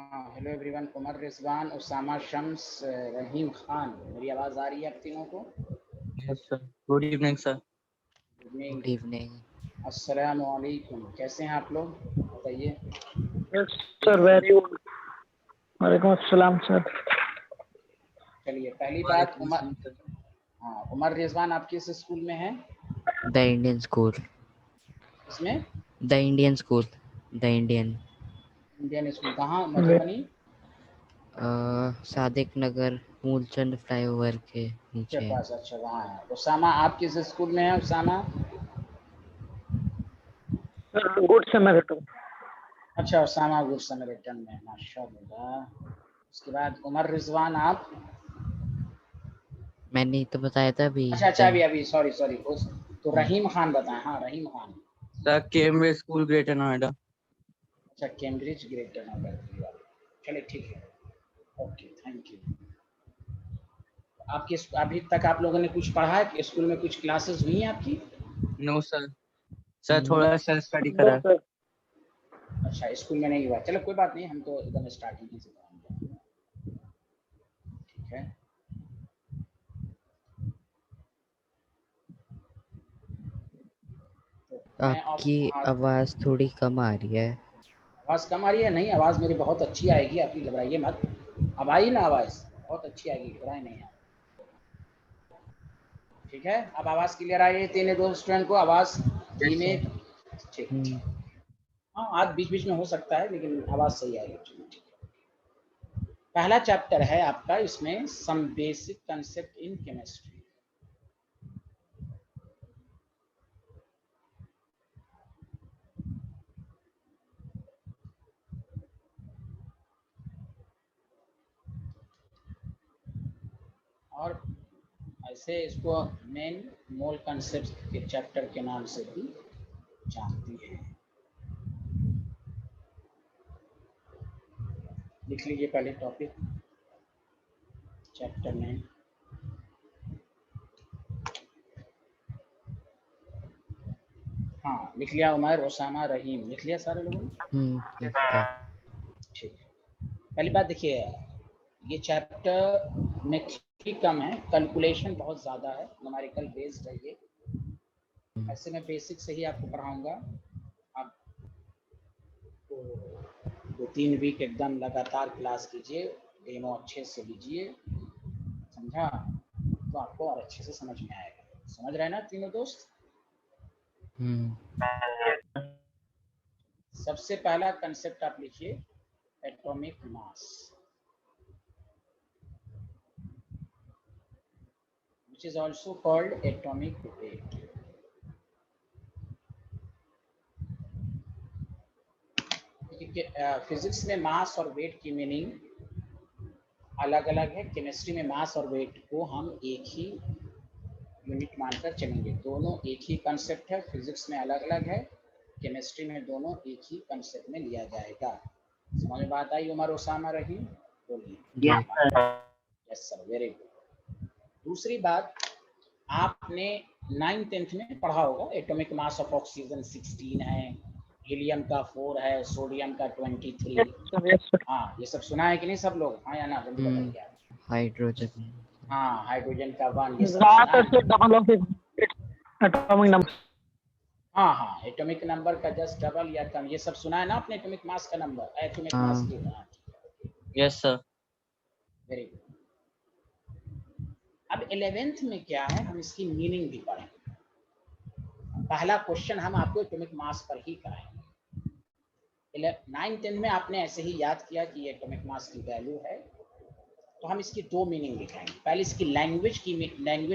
हाँ, hello everyone. Umar Rizwan, Usama Shams, रहीम खान, मेरी आवाज़ आ रही है आप तीनों को? Yes sir. Good evening sir. Good good evening. अस्सलाम वालेकुम। कैसे हैं आप लोग, बताइए? Yes sir, very good. वालेकुम अस्सलाम सर। चलिए, पहली बात वालेकुम उमर, अस्सलाम सर। हाँ, उमर रिजवान आप किस स्कूल में हैं? The Indian school. इसमें the Indian school. The Indian. Indian school कहाँ? मधुबनी? सादिक नगर, मूलचंद फ्लाईओवर के के नीचे है। पास? अच्छा, वहाँ है। उसामा आप किस स्कूल में हैं उसामा? गुड समझ। अच्छा, उसामा गुड समरिटन में, माशाल्लाह। उसके बाद उमर रिजवान आप? मैंने ही तो बताया था अभी। अच्छा, अभी सॉरी उस तो रहीम खान बताएं। हाँ, Rahim Khan. Sir Cambridge school Greater Noida. अच्छा, कैम्ब्रिज ग्रेटर नोएडा। चलिए, ठीक है, ओके, थैंक यू। आपके अभी तक आप लोगों ने कुछ पढ़ा है कि स्कूल में कुछ क्लासेस हुई हैं आपकी? No sir. सर थोड़ा सेल्फ स्टडी करा। अच्छा, स्कूल में नहीं हुआ। चलो कोई बात नहीं, हम तो एकदम स्टार्टिंग से कराएंगे, ठीक है। तो आपकी आवाज़ थोड़ी कम आ रही है। आवाज़ कम आ रही है? नहीं, आवाज़ मेरी बहुत अच्छी आएगी, आप घबराइए मत। अब आई ना आवाज़? बहुत अच्छी आएगी, घबराए नहीं आप। ठीक है, अब आवाज़ क्लियर आई है तीनों दो स्टूडेंट को? आवाज़ यस धीमे? सर। ठीक। हाँ, आज बीच बीच में हो सकता है, लेकिन आवाज़ सही आएगी। ठीक है। पहला चैप्टर है आपका, इसमें some basic concept in chemistry. और ऐसे इसको मेन मोल कंसेप्ट के चैप्टर के नाम से भी जानती है। लिख लीजिए पहले टॉपिक, चैप्टर नेम। हाँ, लिख लिया उमर, उसामा, रहीम, लिख लिया सारे लोगों ने? लिख लिया। ठीक है। पहली बात देखिए, ये चैप्टर में थ्योरी कम है, कैलकुलेशन बहुत ज़्यादा है, न्यूमेरिकल बेस्ड है ये। ऐसे मैं बेसिक से ही आपको पढ़ाऊँगा। आप तो 2-3 वीक एकदम लगातार क्लास कीजिए, डेमो अच्छे से लीजिए, समझा? तो आपको और अच्छे से समझ में आएगा। समझ रहे हैं ना तीनों दोस्त? सबसे पहला कंसेप्ट आप लिखिए, atomic mass, which is also called atomic weight। Physics में मास और वेट की मीनिंग अलग अलग है। केमिस्ट्री में मास और वेट को हम एक ही यूनिट मानकर चलेंगे। दोनों एक ही कंसेप्ट है, फिजिक्स में अलग अलग है, केमिस्ट्री में दोनों एक ही कंसेप्ट में लिया जाएगा। समझ में बात आई उमर, उसामा, रहीम? बोलिए। Yes sir, very good. दूसरी बात, आपने 9th-10th में पढ़ा होगा, एटॉमिक मास ऑफ ऑक्सीजन 16 है, हीलियम का 4 है, सोडियम का 23। हाँ, ये सब सुना है कि नहीं सब लोग? हाँ या ना, जल्दी बताइए आप। हाइड्रोजन। हाँ, हाइड्रोजन का 1, ये सब सुना है? Double of atomic number. हाँ, एटॉमिक नंबर का जस्ट डबल या कम, ये सब सुना है ना आपने? एटॉमिक मास का नंबर, एटॉमिक मास की। Yes sir. Very good. अब 11th में क्या है, हम इसकी मीनिंग भी पढ़ेंगे। पहला क्वेश्चन हम आपको एटॉमिक मास पर ही कराएंगे। 9th-10th में आपने ऐसे ही याद किया कि ये एटॉमिक मास की वैल्यू है, तो हम इसकी दो मीनिंग लिखाएंगे। पहले इसकी लैंग्वेज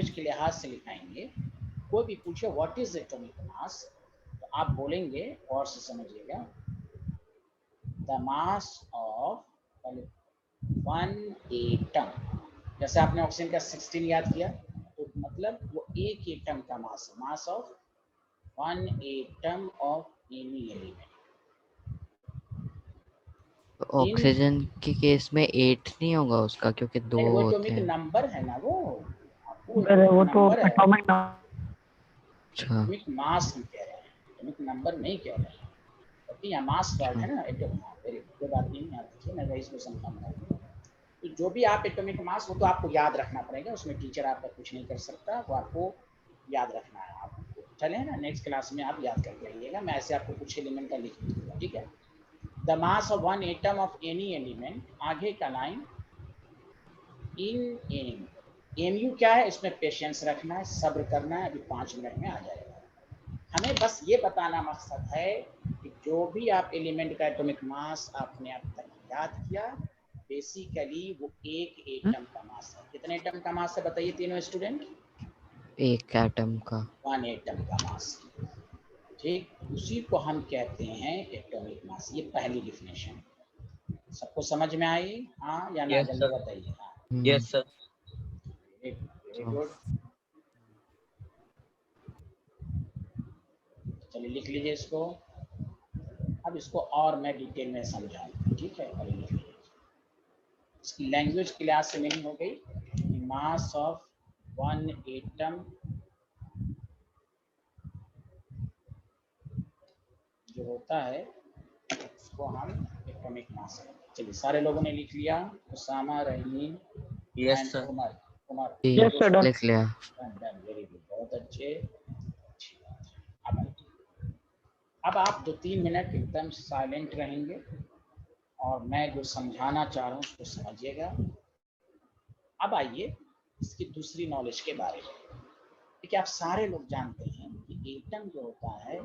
के लिहाज से लिखाएंगे। कोई भी पूछे व्हाट इज एटॉमिक मास, तो आप बोलेंगे, और से समझिएगा, द मास ऑफ 1 एटम। जैसे आपने ऑक्सीजन का 16 याद किया, तो मतलब वो एक एटम का मास है, मास of 1 atom of any element. Oxygen के केस में 8 नहीं होगा उसका, क्योंकि 2 वो होते एटॉमिक हैं। नंबर है ना, वो वो एटॉमिक तो नंबर है। एटॉमिक अच्छा। एटॉमिक मास हम कह रहे हैं, एटॉमिक नंबर नहीं कह रहे हैं। या मास वर्ड है ना, एटॉमिक। Very good. कोई बात नहीं, याद रखिए, मैं वही इसको समझाऊंगा। तो जो भी आप एटॉमिक मास, वो तो आपको याद रखना पड़ेगा, उसमें टीचर आपका कुछ नहीं कर सकता, वो आपको याद रखना है। आपको चले ना, नेक्स्ट क्लास में आप याद करके आइएगा, मैं ऐसे आपको कुछ एलिमेंट का लिख दूंगा, ठीक है। The mass of one atom of any element, आगे का लाइन, इन एमयू क्या है, इसमें पेशेंस रखना है, सब्र करना है, अभी 5 मिनट में आ जाएगा। हमें बस ये बताना मकसद है कि जो भी आप एलिमेंट का एटॉमिक मास आपने अब तक याद किया, बेसिकली वो एक एटम का मास है। कितने एटम का मास है बताइए तीनों स्टूडेंट? एक एटम का, 1 एटम का मास, ठीक। उसी को हम कहते हैं एटॉमिक मास। ये पहली डिफिनेशन। सबको समझ में आई? हाँ या ना? यस जल्दी सर, बताइए। हाँ, यस सर। Very good. चलिए लिख लीजिए इसको। अब इसको और मैं डिटेल में समझाऊंगा, ठीक है। अभी लिख लीजिए। इसकी लैंग्वेज क्लास से मीनिंग हो गई, मास ऑफ 1 एटम जो होता है उसको हम एटॉमिक मास है। चलिए सारे लोगों ने लिख लिया, Usama, Rahim yes and sir. Umar. Umar ji Yes, sir, done. लिख लिया। वेरी गुड, बहुत अच्छे, अच्छी बात है। अब आप 2-3 मिनट एकदम साइलेंट रहेंगे और मैं जो समझाना चाह रहा हूँ उसको समझिएगा। अब आइए इसकी दूसरी नॉलेज के बारे में। देखिए, आप सारे लोग जानते हैं कि एटम जो होता है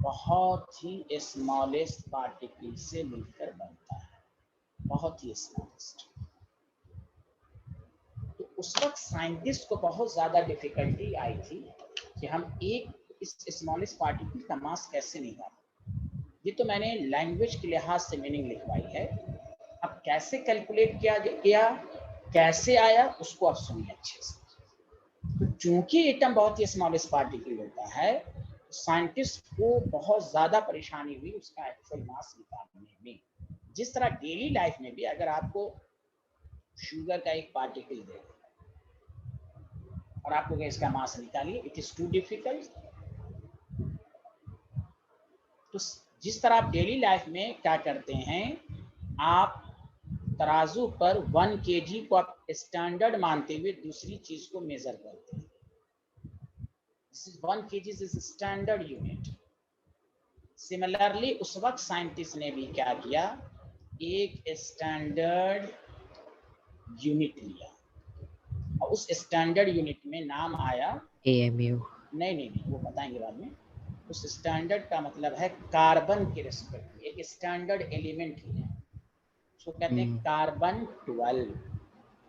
बहुत ही स्मॉलेस्ट पार्टिकल से मिलकर बनता है, बहुत ही स्मॉलेस्ट। तो उस वक्त साइंटिस्ट को बहुत ज़्यादा डिफिकल्टी आई थी कि हम एक इस स्मॉलेस्ट पार्टिकल का मास कैसे निकालें। ये तो मैंने लैंग्वेज के लिहाज से मीनिंग लिखवाई है। अब कैसे कैलकुलेट किया कैसे आया, उसको आप सुनिए अच्छे से। तो चूंकि एटम बहुत ही स्मॉलेस्ट पार्टिकल होता है, साइंटिस्ट को बहुत ज़्यादा परेशानी हुई उसका एक्चुअल मास निकालने में। जिस तरह डेली लाइफ में भी अगर आपको शुगर का एक पार्टिकल दे और आपको इसका मास निकालिए, इट इज टू डिफिकल्ट। तो जिस तरह आप डेली लाइफ में क्या करते हैं, आप तराजू पर 1 kg को आप स्टैंडर्ड मानते हुए दूसरी चीज को मेजर करते हैं। 1 kg is standard unit. Similarly उस वक्त साइंटिस्ट ने भी क्या किया, एक स्टैंडर्ड यूनिट लिया और उस स्टैंडर्ड यूनिट में नाम आया एएमयू। नहीं, वो बताएंगे बाद में। उस स्टैंडर्ड का मतलब है कार्बन के रिस्पेक्ट में एक स्टैंडर्ड एलिमेंट लिया, उसको कहते हैं कार्बन 12।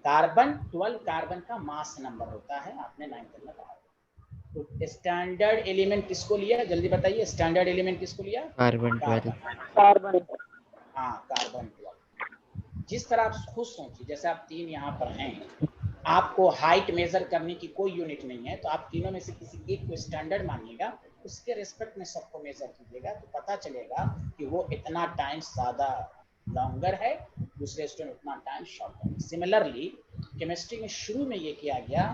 कार्बन 12 कार्बन का मास नंबर होता है, आपने 9th में पढ़ा। तो स्टैंडर्ड एलिमेंट किसको लिया, जल्दी बताइए, स्टैंडर्ड एलिमेंट किसको लिया? कार्बन 12। Carbon. हाँ, कार्बन 12। जिस तरह आप खुद सोचिए, जैसे आप 3 यहाँ पर हैं, आपको हाइट मेजर करने की कोई यूनिट नहीं है, तो आप तीनों में से किसी एक को स्टैंडर्ड मानिएगा, उसके रिस्पेक्ट में सबको मेजर कीजिएगा, तो पता चलेगा कि वो इतना टाइम ज़्यादा लॉन्गर है, दूसरे स्टूडेंट उतना टाइम शॉर्टर है। सिमिलरली केमिस्ट्री में शुरू में ये किया गया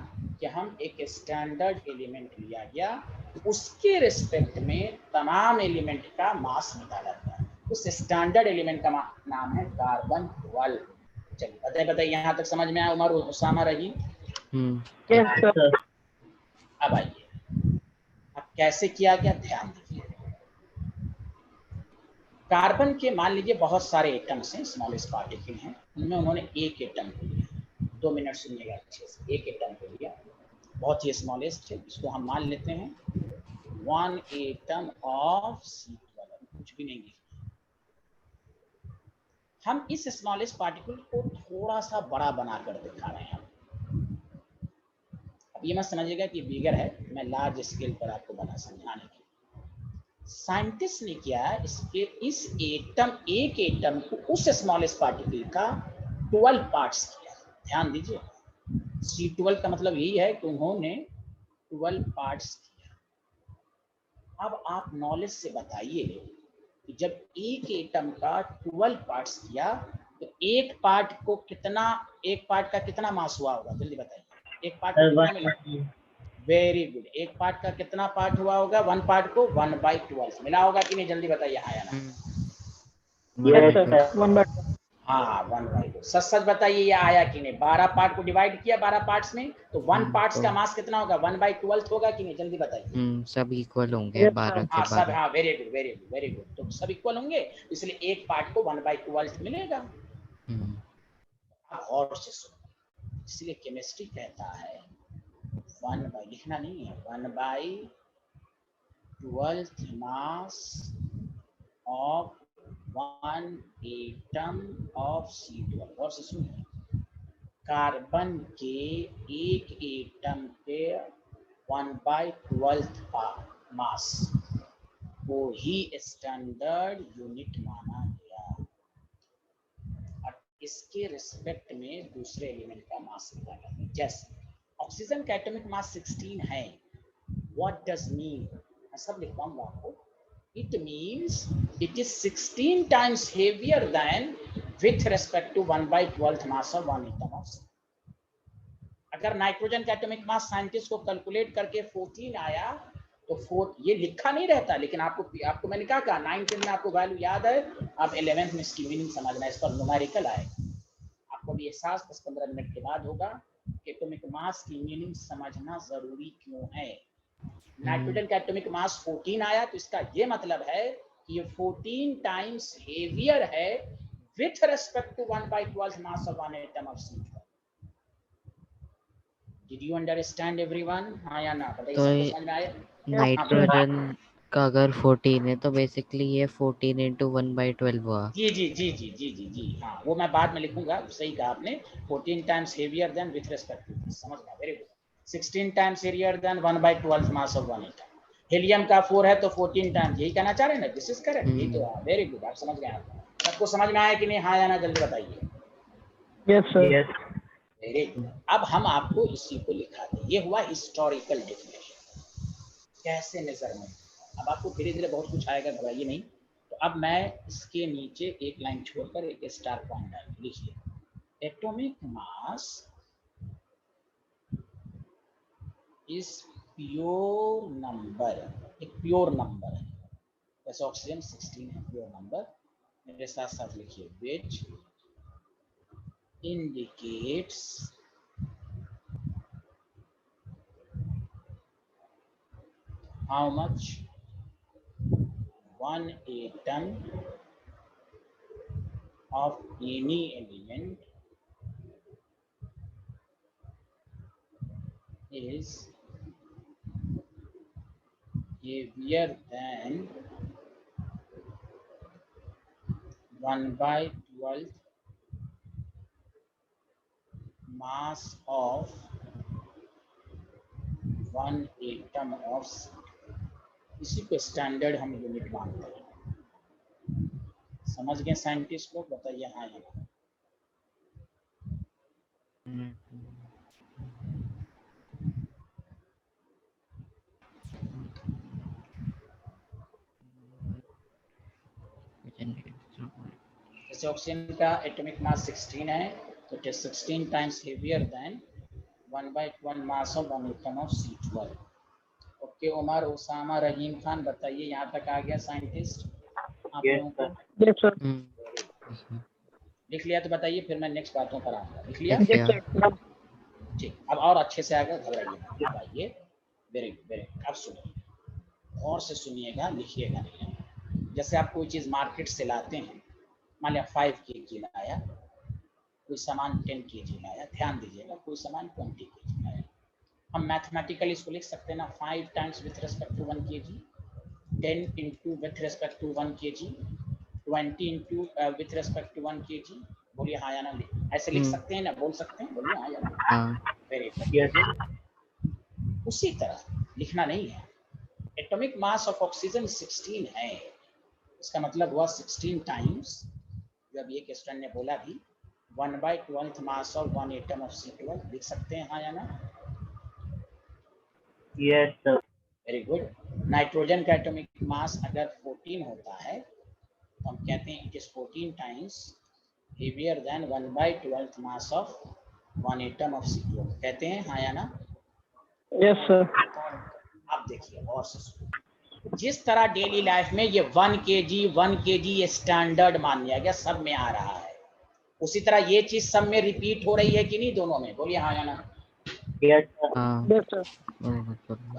कि हम एक स्टैंडर्ड एलिमेंट लिया गया, उसके रिस्पेक्ट में तमाम एलिमेंट का मास निकाला गया। उस स्टैंडर्ड एलिमेंट का नाम है कार्बन 12। चलिए बताइए यहाँ तक समझ में आया उमर, उसामा, रही? Yes, sir. अब आइए, अब कैसे किया गया ध्यान दीजिए। कार्बन के मान लीजिए बहुत सारे एटम्स हैं, स्मॉलेस्ट पार्टिकल हैं, उनमें उन्होंने एक एटम को लिया। 2 मिनट सुनिएगा अच्छे से। एक एटम को लिया, बहुत ही स्मॉलेस्ट है, इसको हम मान लेते हैं 1 एटम ऑफ C12। कुछ भी नहीं लिखना, हम इस स्मॉलेस्ट पार्टिकल को थोड़ा सा बड़ा बनाकर दिखा रहे हैं। अब ये मत समझिएगा कि बिगर है, मैं लार्ज स्केल पर आपको बना समझाने की। साइंटिस्ट ने किया इसके इस एटम एक एटम को उस स्मॉलेस्ट पार्टिकल का 12 पार्ट्स किया। ध्यान दीजिए, C12 का मतलब यही है कि उन्होंने 12 पार्ट्स किया। अब आप नॉलेज से बताइए कि जब एक एटम का 12 पार्ट्स किया तो एक पार्ट का कितना मास हुआ होगा, जल्दी बताइए। एक पार्ट को कितना मिला? Very good. एक पार्ट का कितना पार्ट हुआ होगा? 1 पार्ट को 1/12 मिला होगा कि नहीं, जल्दी बताइए हाँ या ना। Yes, sir. 1/2. हाँ 1/2। सच सच बताइए ये आया कि नहीं? 12 पार्ट को डिवाइड किया 12 पार्ट्स में, तो 1 पार्ट्स का मास कितना होगा? 1/12 होगा कि नहीं? जल्दी बताइए। सब इक्वल होंगे Yes, 12 sir. के हाँ सब, 12। हाँ very good very good very good. तो सब इक्वल होंगे, इसलिए एक पार्ट को 1/12 मिलेगा। अब और से सुनो, इसलिए केमिस्ट्री कहता है 1 बाई, लिखना नहीं है, 1/12 mass of 1 atom of C12। और से सुनिए, कार्बन के एक एटम के 1/12 मास को ही स्टैंडर्ड यूनिट माना गया, और इसके रिस्पेक्ट में दूसरे एलिमेंट का मास निकाला गया। जैसे ऑक्सीजन का एटॉमिक मास 16 है, व्हाट डज मीन? मैं सब लिखवाऊंगा आपको। It means it is 16 times heavier than with respect to 1/12 mass of 1 atom of C। अगर नाइट्रोजन का एटॉमिक मास साइंटिस्ट को कैलकुलेट करके 14 आया तो 4, ये लिखा नहीं रहता, लेकिन आपको मैंने क्या कहा, 9th में आपको वैल्यू याद है, अब 11th में इसकी मीनिंग समझना, इस पर न्यूमेरिकल आएगा। आपको भी एहसास 10-15 मिनट के बाद होगा कि एटॉमिक मास की मीनिंग समझना जरूरी क्यों है। नाइट्रोजन का एटॉमिक मास 14 आया तो इसका ये मतलब है कि ये 14 टाइम्स हेवियर है with respect to 1/12 mass of 1 atom of C12। Did you understand everyone? हाँ या ना बताइए, तो सबको समझ में आया? नाइट्रोजन का अगर 14 है तो बेसिकली ये 14 into 1/12 हुआ। जी जी जी जी जी जी जी हाँ, वो मैं बाद में लिखूंगा। सही कहा आपने, 14 times heavier than with respect to, समझ गया, very good. 16 times heavier than 1/12 mass of 1 atom. Helium का 4 है तो 14 टाइम्स, यही कहना चाह रहे हैं ना? दिस इज करेक्ट, यही तो है, वेरी गुड, आप समझ गए। आप सबको समझ में आया कि नहीं? हाँ या ना, जल्दी बताइए। Yes, sir. Yes. Very good. अब हम आपको इसी को लिखा दें, ये हुआ हिस्टोरिकल डेफिनेशन, कैसे नजर में। अब आपको धीरे धीरे बहुत कुछ आएगा, घबराइए नहीं। तो अब मैं इसके नीचे एक लाइन छोड़कर एक स्टार पॉइंट डाल, लिखिए, atomic mass is pure number. एक प्योर नंबर है, जैसे ऑक्सीजन 16 है, प्योर नंबर। मेरे साथ साथ लिखिए, which indicates how much one atom of any element is heavier than 1/12 mass of one atom of C। इसी को स्टैंडर्ड हम यूनिट मानते हैं। समझ गए साइंटिस्ट लोग? बताइए हाँ या ना। जैसे ऑक्सीजन का एटॉमिक मास 16 है तो it is 16 times heavier than 1/12 mass of 1 atom of C12। Okay, Umar, Usama, Rahim Khan, बताइए यहाँ तक आ गया साइंटिस्ट आप Yes, लोगों को? sir. Yes, sir. लिख लिया तो बताइए, फिर मैं नेक्स्ट बातों पर आऊंगा। लिख लिया? लिख Yes, sir. ठीक, अब और अच्छे से आएगा, घबराइए मत। अब आइए, वेरी गुड वेरी गुड। अब सुनिए, और से सुनिएगा, लिखिएगा नहीं। जैसे आप कोई चीज़ मार्केट से लाते हैं, मान लिया 5 kg लाया, कोई सामान 10 kg लाया, ध्यान दीजिएगा, कोई सामान 20 kg लाया। हम मैथमेटिकली इसको लिख सकते हैं ना, 5 times with respect to 1 kg, 10 into with respect to 1 kg, 20 into with respect to 1 kg। बोलिए हाँ या ना, ऐसे लिख सकते हैं ना? बोल सकते हैं, बोलिए हाँ या ना। हाँ। Very good. Yes. उसी तरह लिखना नहीं है, एटॉमिक मास ऑफ ऑक्सीजन 16 है, इसका मतलब हुआ 16 टाइम्स, जब ये क्वेश्चन ने बोला भी 1/12 mass of 1 atom of C12। लिख सकते हैं हाँ या ना? Yes, sir. Very good. Nitrogen का एटॉमिक मास अगर 14 होता है तो हम कहते हैं it is 14 times heavier than 1/12 mass of 1 atom of C12। कहते हैं हाँ या ना? Yes, sir. अब देखिए और से सुनिए, जिस तरह डेली लाइफ में ये 1 kg ये स्टैंडर्ड मान लिया गया, सब में आ रहा है, उसी तरह ये चीज सब में रिपीट हो रही है कि नहीं, दोनों में? बोलिए हाँ या ना। Yes sir. हाँ Yes, sir.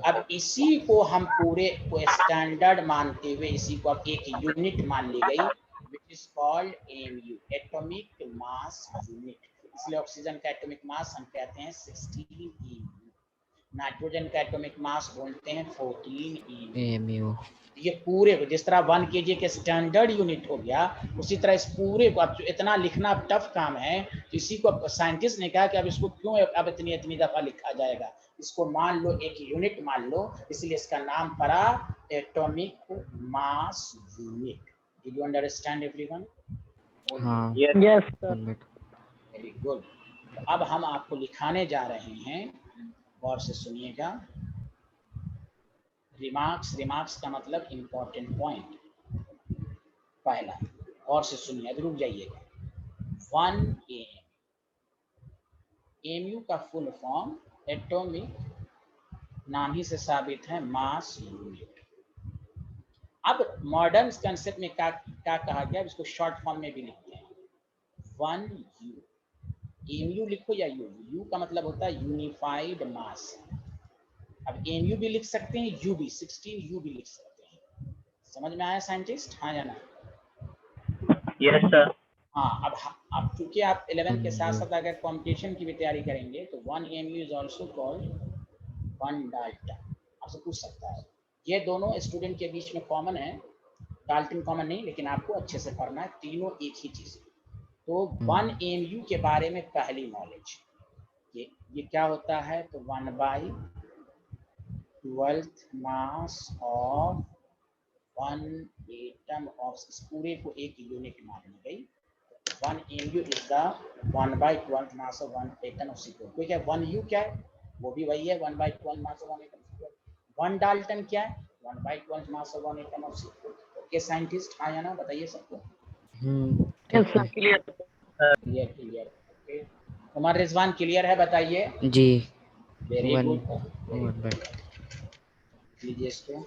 अब इसी को हम पूरे को स्टैंडर्ड मानते हुए इसी को अब एक यूनिट मान ली गई, which is called MU, atomic mass unit. इसलिए ऑक्सीजन का एटॉमिक मास हम कहते हैं 16 EMU, नाइट्रोजन का एटॉमिक मास बोलते हैं 14 EMU। एएमयू। ये पूरे को जिस तरह 1 kg के स्टैंडर्ड यूनिट हो गया, उसी तरह इस पूरे को, अब इतना लिखना टफ काम है, तो इसी को साइंटिस्ट ने कहा कि अब इसको क्यों अब इतनी इतनी दफा लिखा जाएगा, इसको मान लो एक यूनिट मान लो, इसलिए इसका नाम पड़ा atomic mass unit. Did you understand everyone? हाँ Yes, sir. Very good. तो अब हम आपको लिखाने जा रहे हैं, गौर से सुनिएगा। रिमार्क्स का मतलब इंपॉर्टेंट पॉइंट। पहला, और से सुनिए, अभी रुक जाइएगा। 1 AM, एमयू का फुल फॉर्म एटॉमिक, नाम ही से साबित है, मास यूनिट। अब मॉडर्न कंसेप्ट में क्या क्या कहा गया, इसको शॉर्ट फॉर्म में भी लिखते हैं 1U। एमयू लिखो या यू, यू का मतलब होता है यूनिफाइड मास। अब एमयू भी लिख सकते हैं, यू भी, 16U भी लिख सकते हैं। समझ में आया साइंटिस्ट? हाँ या ना? Yes sir. हाँ, अब चूंकि आप 11 के साथ साथ अगर कॉम्पिटिशन की भी तैयारी करेंगे तो 1 AMU is also called 1 Dalton. आपसे पूछ सकता है, ये दोनों स्टूडेंट के बीच में कॉमन है, डाल्टन कॉमन नहीं, लेकिन आपको अच्छे से पढ़ना है, तीनों एक ही चीज। तो 1 AMU के बारे में पहली नॉलेज, ये क्या होता है, तो 1/12 मास ऑफ 1 एटम ऑफ, इस पूरे को एक यूनिट मान ली गई। 1 AMU is the 1/12 mass of 1 atom of C2। कोई क्या 1U क्या है, वो भी वही है, 1/12 mass of 1 atom of C2। 1 dalton क्या है, 1/12 mass of 1 atom of C2। Okay scientist, हाँ या ना, बताइए सबको। Yes, sir. Clear. Clear clear. Okay, Umar Rizwan clear है, बताइए। जी। वेरी वन गुड, लीजिए इसको।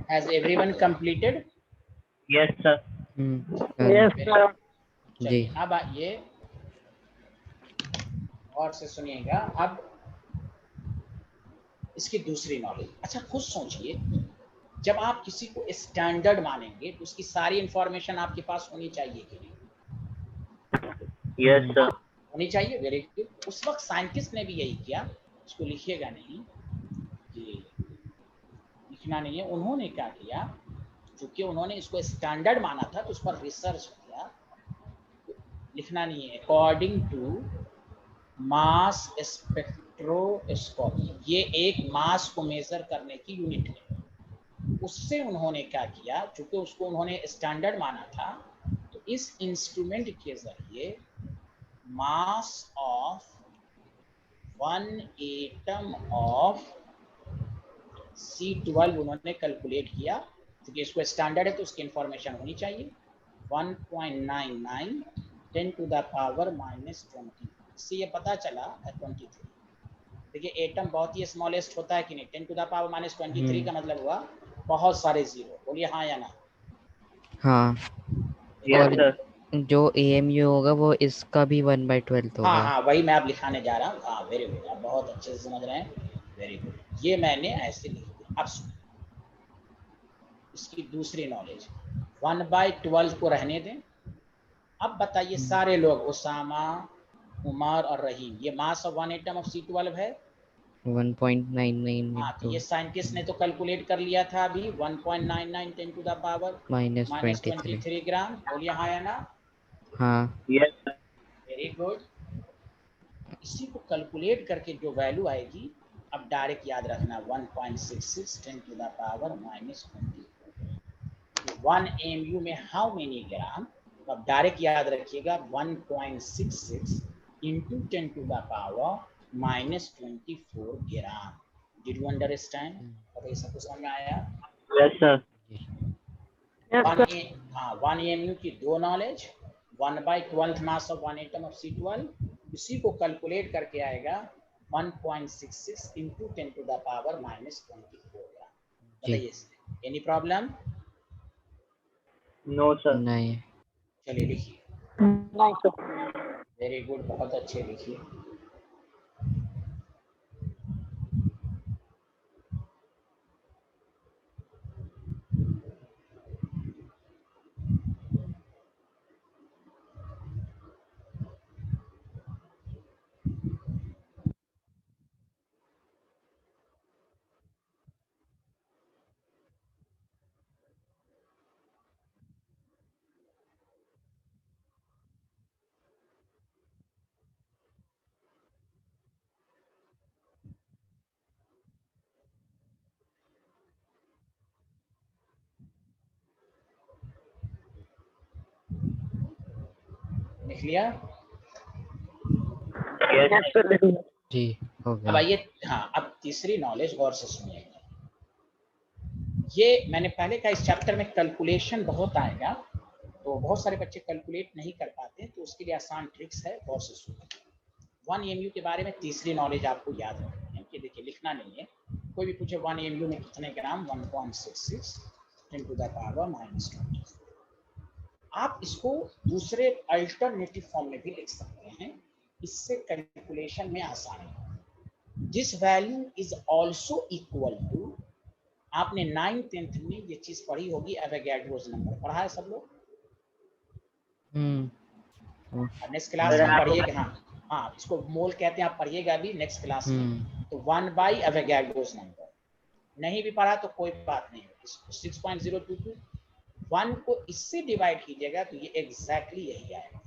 Has everyone completed? Yes sir. Yes, sir. जी। चलिए अब आइए और से सुनिएगा। अब इसकी दूसरी नॉलेज। अच्छा खुद सोचिए, जब आप किसी को स्टैंडर्ड मानेंगे तो उसकी सारी इंफॉर्मेशन आपके पास होनी चाहिए कि नहीं? Yes sir. होनी चाहिए। Very good. उस वक्त साइंटिस्ट ने भी यही किया, इसको लिखिएगा नहीं, कि लिखना नहीं है। उन्होंने क्या किया, क्योंकि उन्होंने इसको स्टैंडर्ड माना था तो उस पर रिसर्च किया। लिखना नहीं है, अकॉर्डिंग टू मास स्पेक्ट्रोस्कोपी, ये एक मास को मेजर करने की यूनिट है। उससे उन्होंने क्या किया, चूंकि उसको उन्होंने स्टैंडर्ड माना था, तो इस इंस्ट्रूमेंट के जरिए मास ऑफ 1 एटम ऑफ C12 उन्होंने कैलकुलेट किया। क्योंकि इसको स्टैंडर्ड है तो उसकी इंफॉर्मेशन होनी चाहिए। 1.99 10⁻⁻20। इससे ये पता चला 23। देखिए एटम बहुत ही स्मॉलेस्ट होता है कि नहीं, 10⁻⁻23 का मतलब हुआ बहुत सारे जीरो। बोलिए हाँ या ना। हाँ, यस और सर। जो एएमयू होगा वो इसका भी 1/12 हाँ होगा। हाँ, वही मैं अब लिखाने जा रहा हूँ। हाँ वेरी गुड, आप बहुत अच्छे से समझ रहे हैं। वेरी गुड, ये मैंने ऐसे लिख दिया। अब सुनिए इसकी दूसरी नॉलेज। 1/12 को रहने दें। अब बताइए सारे लोग, उसामा, उमर और रहीम, ये मास ऑफ 1 एटम ऑफ C12 है। 1.99 हाँ, तो इंटू ये साइंटिस्ट ने तो कैलकुलेट कर लिया था अभी, 1.99 10⁻⁻23 -23। ग्राम। बोलिए हाँ या ना। हाँ। Yes sir. Very good. इसी को कैलकुलेट करके जो वैल्यू आएगी, अब डायरेक्ट याद रखना 1.66 10 टू द पावर -24। 1 mu में हाउ मेनी ग्राम, तो अब डायरेक्ट याद रखिएगा 1.66 into 10 to the power -24 gram. Did you understand? बताइए, सबको समझ में आया? Yes, sir. Yes, one sir. हाँ 1 mu की दो knowledge, 1/12th mass of 1 atom of C12, इसी को कैलकुलेट करके आएगा 1.66 into 10 to the power -24 gram. बताइए, एनी प्रॉब्लम? No, sir. नहीं। चलिए लिखिए। Nice, sir. वेरी गुड, बहुत अच्छे लिखिए। लिख लिया? Yes, sir. लिख लिया। जी हो अब गया। आइए, हाँ अब तीसरी नॉलेज गौर से सुनिएगा। ये मैंने पहले कहा, इस चैप्टर में कैलकुलेशन बहुत आएगा, तो बहुत सारे बच्चे कैलकुलेट नहीं कर पाते, तो उसके लिए आसान ट्रिक्स है, गौर से सुनिए। 1 mu के बारे में तीसरी नॉलेज आपको याद रखनी है कि देखिए, लिखना नहीं है। कोई भी पूछे 1 mu में कितने ग्राम, 1.66 10 टू द पावर -24। आप इसको दूसरे अल्टरनेटिव फॉर्म में भी लिख सकते हैं, इससे कैलकुलेशन में आसानी है। This value is also equal to, आपने 9th 10th में ये चीज पढ़ी होगी, एवोगैड्रोस नंबर पढ़ा है सब लोग? नेक्स्ट क्लास में पढ़िएगा। हाँ इसको मोल कहते हैं, आप पढ़िएगा भी नेक्स्ट क्लास में। तो 1 by एवोगैड्रोस नंबर, नहीं भी पढ़ा तो कोई बात नहीं, 6.022 1 को इससे डिवाइड कीजिएगा तो ये एग्जैक्टली यही आएगा।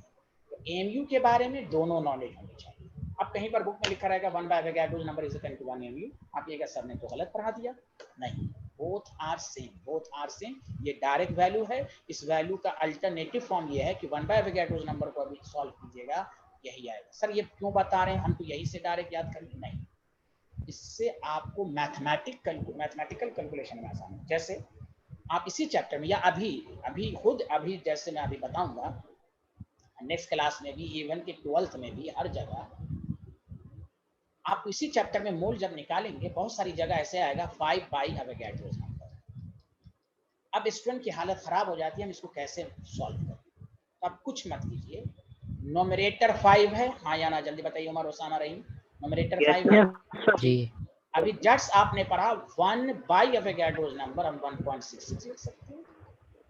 तो एमयू के बारे में दोनों नॉलेज होनी चाहिए। अब कहीं पर बुक में लिखा रहेगा 1 by Avogadro's number is equal to 1 mu, आप ये सर ने तो गलत पढ़ा दिया। नहीं, both are same, both are same. ये डायरेक्ट वैल्यू है, इस वैल्यू का अल्टरनेटिव फॉर्म ये है कि 1 by एवोगैड्रोस नंबर को अभी सॉल्व कीजिएगा, यही आएगा। सर ये क्यों बता रहे हैं, हम तो यही से डायरेक्ट याद करेंगे? नहीं, इससे आपको मैथमेटिकल कैलकुलेशन में आसान है। जैसे आप इसी चैप्टर में या अभी खुद अभी जैसे मैं अभी बताऊंगा, नेक्स्ट क्लास में भी, इवन के 12th में भी, हर जगह आप इसी चैप्टर में मोल जब निकालेंगे, बहुत सारी जगह ऐसे आएगा 5 by एवोगैड्रोस नंबर। अब स्टूडेंट की हालत खराब हो जाती है, हम इसको कैसे सॉल्व करें? तो आप कुछ मत कीजिए, नोमरेटर 5 है, हाँ या ना, जल्दी बताइए उमर, ओसामा, रहीम। नोमरेटर 5 है। Yes, sir. जी। अभी जस्ट आपने पढ़ा 1 by एवोगैड्रोस नंबर, हम 1.66 लिख सकते हैं।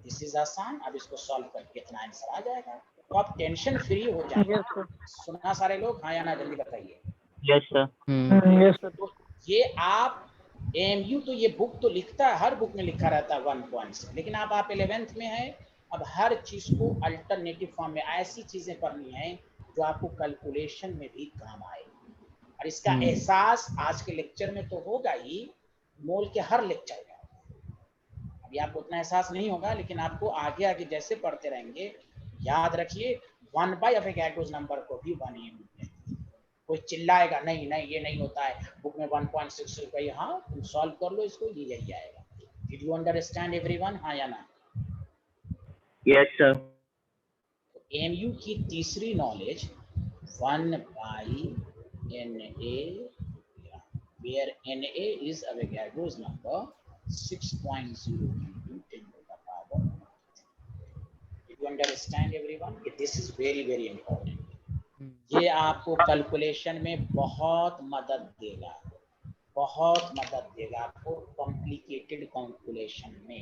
दिस इज आसान। अब इसको सॉल्व करके इतना आंसर आ जाएगा, तो आप टेंशन फ्री हो जाएंगे। Yes, sir. सुना सारे लोग, हाँ या ना, जल्दी बताइए। Yes, sir. Yes, sir. तो ये आप एमयू, तो ये बुक तो लिखता है, हर बुक में लिखा रहता है 1 पॉइंट, लेकिन आप 11th में हैं, अब हर चीज को अल्टरनेटिव फॉर्म में, ऐसी चीजें पढ़नी है जो आपको कैलकुलेशन में भी काम आए। और इसका एहसास आज के लेक्चर में तो होगा ही, मोल के हर लेक्चर में। अभी आपको उतना एहसास नहीं होगा, लेकिन आपको आगे आगे जैसे पढ़ते रहेंगे, याद रखिए 1 by एवोगैड्रोस नंबर को भी 1 mu। कोई चिल्लाएगा नहीं नहीं ये नहीं होता है, बुक में 1.6 रुपये, हाँ तुम सॉल्व कर लो इसको, ये यही आएगा। डिड यू अंडरस्टैंड एवरीवन, हाँ या ना? Yes, sir. एमयू की तीसरी knowledge 1 by Na, where Na is Avogadro's number 6.0 into 10 to the power. Did you understand everyone? This is very very important. ये आपको कैलकुलेशन में बहुत मदद देगा, बहुत मदद देगा आपको कॉम्प्लिकेटेड कैलकुलेशन में।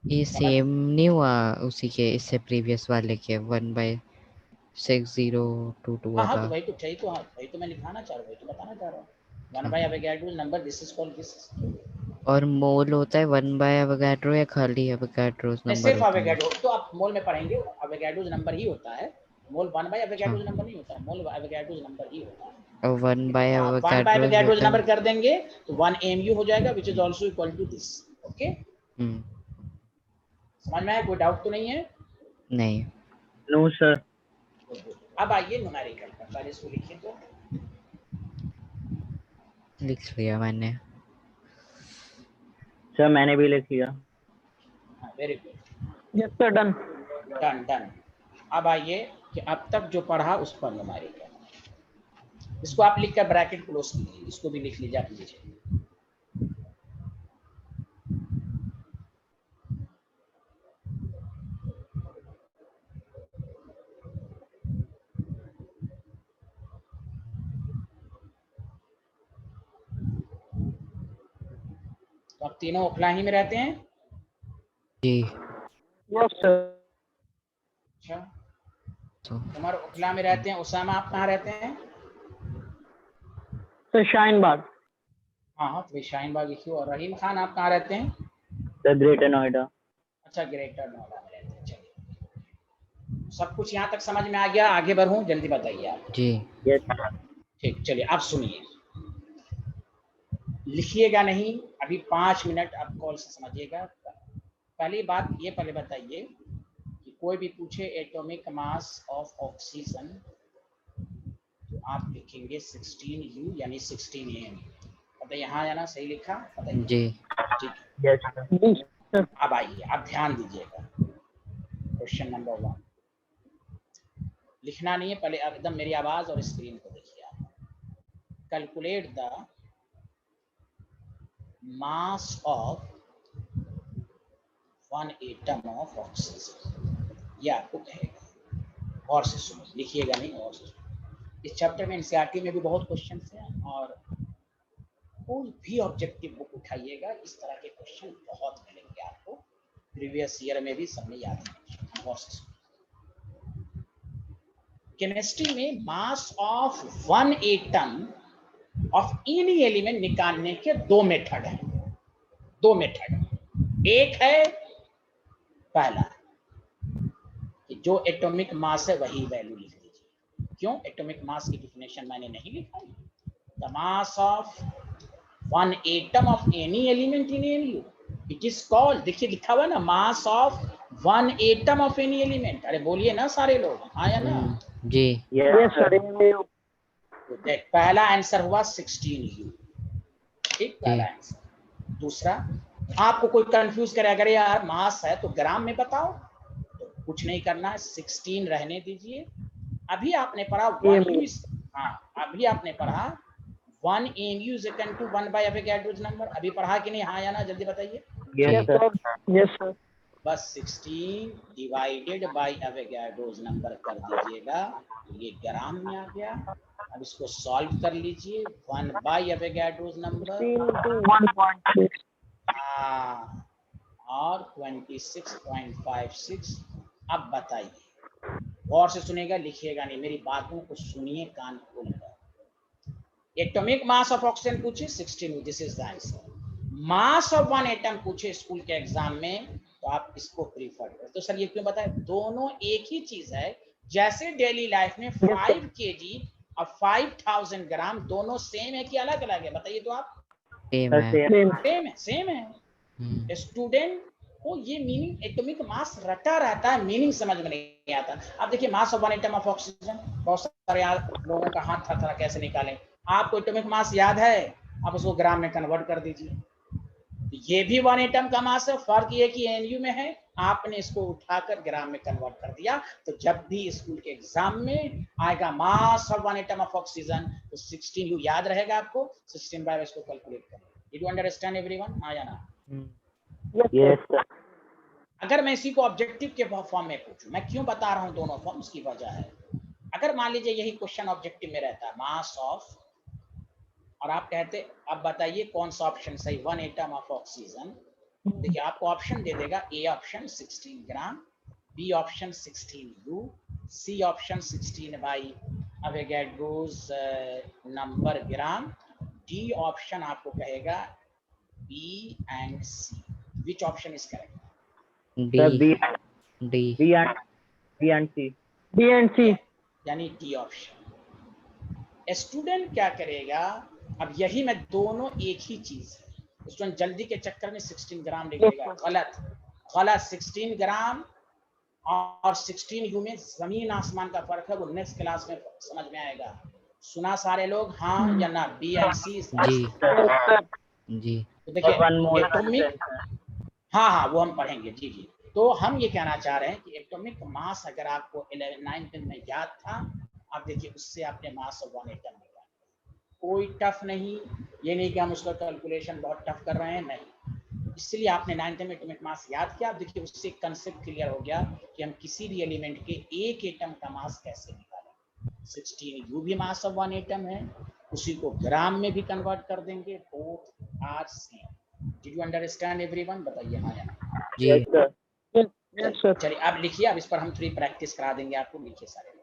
ये सेम नहीं हुआ उसी के, इससे प्रीवियस वाले के 1/6022 हाँ हाँ, वाला? तो वही तो मैं लिखाना चाह रहा हूँ, वही तो बताना चाह रहा हूँ। 1 by Avogadro's number, this is called this. और मोल होता है 1 by एवोगैड्रो या खाली एवोगैड्रोस नंबर सिर्फ होता है? एवोगैड्रो, तो आप मोल में पढ़ेंगे, एवोगैड्रोस नंबर ही होता है, मोल 1 बाय एवोगाड्रोस नंबर नहीं होता, मोल एवोगाड्रोस नंबर ही होता है। और 1 बाय 1 बाय एवोगाड्रो एवोगाड्रोस होता नंबर है। कर देंगे तो 1 AMU हो जाएगा, which is also equal to this. Okay, समझ में आया? कोई डाउट तो नहीं है? नहीं। No sir. अब आइए न्यूमेरिकल पर, पहले इसको लिखिए तो। लिख लिया मैंने। सर मैंने भी लिख लिया। Very good, yes sir, done. Done done. अब आइए कि अब तक जो पढ़ा उस पर न्यूमेरिकल, इसको आप लिखकर ब्रैकेट क्लोज कीजिए, इसको भी लिख लीजिए आप लीजिए। तो आप तीनों ओखलाही में रहते हैं? जी। Yes sir. अच्छा, तो उमर ओखला में रहते हैं, उसामा आप कहाँ रहते हैं? सर शाहीन बाग। हाँ हाँ, तो शाहीन बाग लिखिए। और रहीम खान आप कहाँ रहते हैं? Sir greater Noida. अच्छा, ग्रेटर नोएडा में रहते हैं। चलिए, सब कुछ यहाँ तक समझ में आ गया? आगे बढ़ूँ, जल्दी बताइए आप। जी। Yes sir. ठीक, चलिए अब सुनिए, लिखिएगा नहीं अभी 5 मिनट, आप कॉल से समझिएगा। पहली बात ये पहले बताइए कि कोई भी पूछे एटॉमिक मास ऑफ ऑक्सीजन तो आप लिखेंगे 16U यानी 16 AM। पता यहाँ आना सही लिखा? बताइए। जी। ठीक है, यस सर। अब आइए, अब ध्यान दीजिएगा। क्वेश्चन नंबर 1 लिखना नहीं है, पहले एकदम मेरी आवाज और स्क्रीन को देखिए आप। Calculate the mass of 1 atom of oxygen, ये आपको कहेगा। और से सुनो, लिखिएगा नहीं, और से सुनो। इस चैप्टर में एनसीईआरटी में भी बहुत क्वेश्चन हैं, और कोई भी ऑब्जेक्टिव बुक उठाइएगा, इस तरह के क्वेश्चन बहुत मिलेंगे आपको। प्रीवियस ईयर में भी सबने याद है। और से सुनो, केमिस्ट्री में मास of 1 atom of any element निकालने के 2 मेथड हैं। 2 मेथड, एक है पहला कि जो एटॉमिक मास है वही वैल्यू लिख दीजिए। क्यों? एटॉमिक मास की डिफिनेशन मैंने नहीं लिखा है। The mass of 1 atom of any element in any, it is called, देखिए लिखा हुआ ना, mass of 1 atom of any element. अरे बोलिए ना सारे लोग, आया ना? जी। Yes sir. तो देख, पहला आंसर हुआ 16U। ठीक, पहला आंसर। दूसरा, आपको कोई कंफ्यूज करे अगर यार मास है तो ग्राम में बताओ, तो कुछ नहीं करना है, 16 रहने दीजिए। अभी आपने पढ़ा 1U, हाँ अभी आपने पढ़ा 1 AMU is equal to 1 by Avogadro's number। अभी पढ़ा कि नहीं? हाँ या ना, जल्दी बताइए। Yes sir. Yes sir. बस 16 डिवाइडेड बाय एवोगाड्रोस नंबर कर दीजिएगा, ये ग्राम में आ गया। अब इसको सॉल्व कर लीजिए, 1 बाय एवोगाड्रोस नंबर 1.6। और 26.56। अब बताइए, गौर से सुनेगा, लिखिएगा नहीं, मेरी बातों को सुनिए कान खोलकर। एटॉमिक मास ऑफ ऑक्सीजन पूछे 16, this is the answer. Mass of 1 atom पूछे स्कूल के एग्जाम में तो आप इसको प्रीफर करें। तो सर ये क्यों बताए? दोनों एक ही चीज है। जैसे डेली लाइफ में 5 kg और 5000 ग्राम दोनों सेम है कि अलग अलग है? बताइए तो आप। सेम है। सेम है, सेम है। स्टूडेंट को ये मीनिंग एटॉमिक मास रटा रहता है, मीनिंग समझ में नहीं आता। अब देखिए, मास ऑफ 1 एटम ऑफ ऑक्सीजन, बहुत सारे लोगों का हाथ था थोड़ा कैसे निकालें। आपको एटॉमिक मास याद है, आप उसको ग्राम में कन्वर्ट कर दीजिए। ये भी 1 एटम का मास है, फर्क ये कि एनयू में है, आपने इसको उठाकर ग्राम में कन्वर्ट कर दिया। तो जब भी स्कूल के एग्जाम में आएगा मास ऑफ 1 एटम ऑफ ऑक्सीजन तो 16U याद रहेगा आपको। 16 बाय इसको कैलकुलेट करें। Did you understand everyone? हाँ या ना? Yes sir. अगर मैं इसी को ऑब्जेक्टिव के फॉर्म में पूछूं, मैं क्यों बता रहा हूं दोनों फॉर्म, उसकी वजह है। अगर मान लीजिए यही क्वेश्चन ऑब्जेक्टिव में रहता है, मास ऑफ, और आप कहते अब बताइए कौन सा ऑप्शन सही, 1 एटम ऑफ ऑक्सीजन। देखिए आपको ऑप्शन दे देगा, A option 16 gram, B option 16U, C option 16 by Avogadro's number gram, D option आपको कहेगा B and C. Which option is correct? D. D. B and C. B and C. यानी D option. Student क्या करेगा, अब यही मैं दोनों एक ही चीज है, स्टूडेंट जल्दी के चक्कर में 16 ग्राम लिख देगा, गलत गलत। 16 ग्राम और 16 यू में जमीन आसमान का फर्क है, वो नेक्स्ट क्लास में समझ में आएगा। सुना सारे लोग, हाँ या ना? बी एंड सी। जी जी। तो देखिए एटॉमिक, हाँ हाँ वो हम पढ़ेंगे, जी जी। तो हम ये कहना चाह रहे हैं कि एटॉमिक मास अगर आपको 9 10 में याद था, आप देखिए उससे आपने मास ऑफ वन एटम निकाला, कोई टफ नहीं। ये नहीं कि हम उसका कैलकुलेशन बहुत टफ कर रहे हैं, नहीं। इसलिए आपने 9 10 में एटॉमिक मास याद किया। आप देखिए उससे कंसेप्ट क्लियर हो गया कि हम किसी भी एलिमेंट के एक एटम का मास कैसे निकालें। 16 यू भी मास ऑफ वन एटम है, उसी को ग्राम में भी कन्वर्ट कर देंगे, both are same. Did you understand everyone? बताइए हाँ या ना। जी। Yes sir. चलिए आप लिखिए, अब इस पर हम थोड़ी प्रैक्टिस करा देंगे आपको। लिखिए सारे लोग।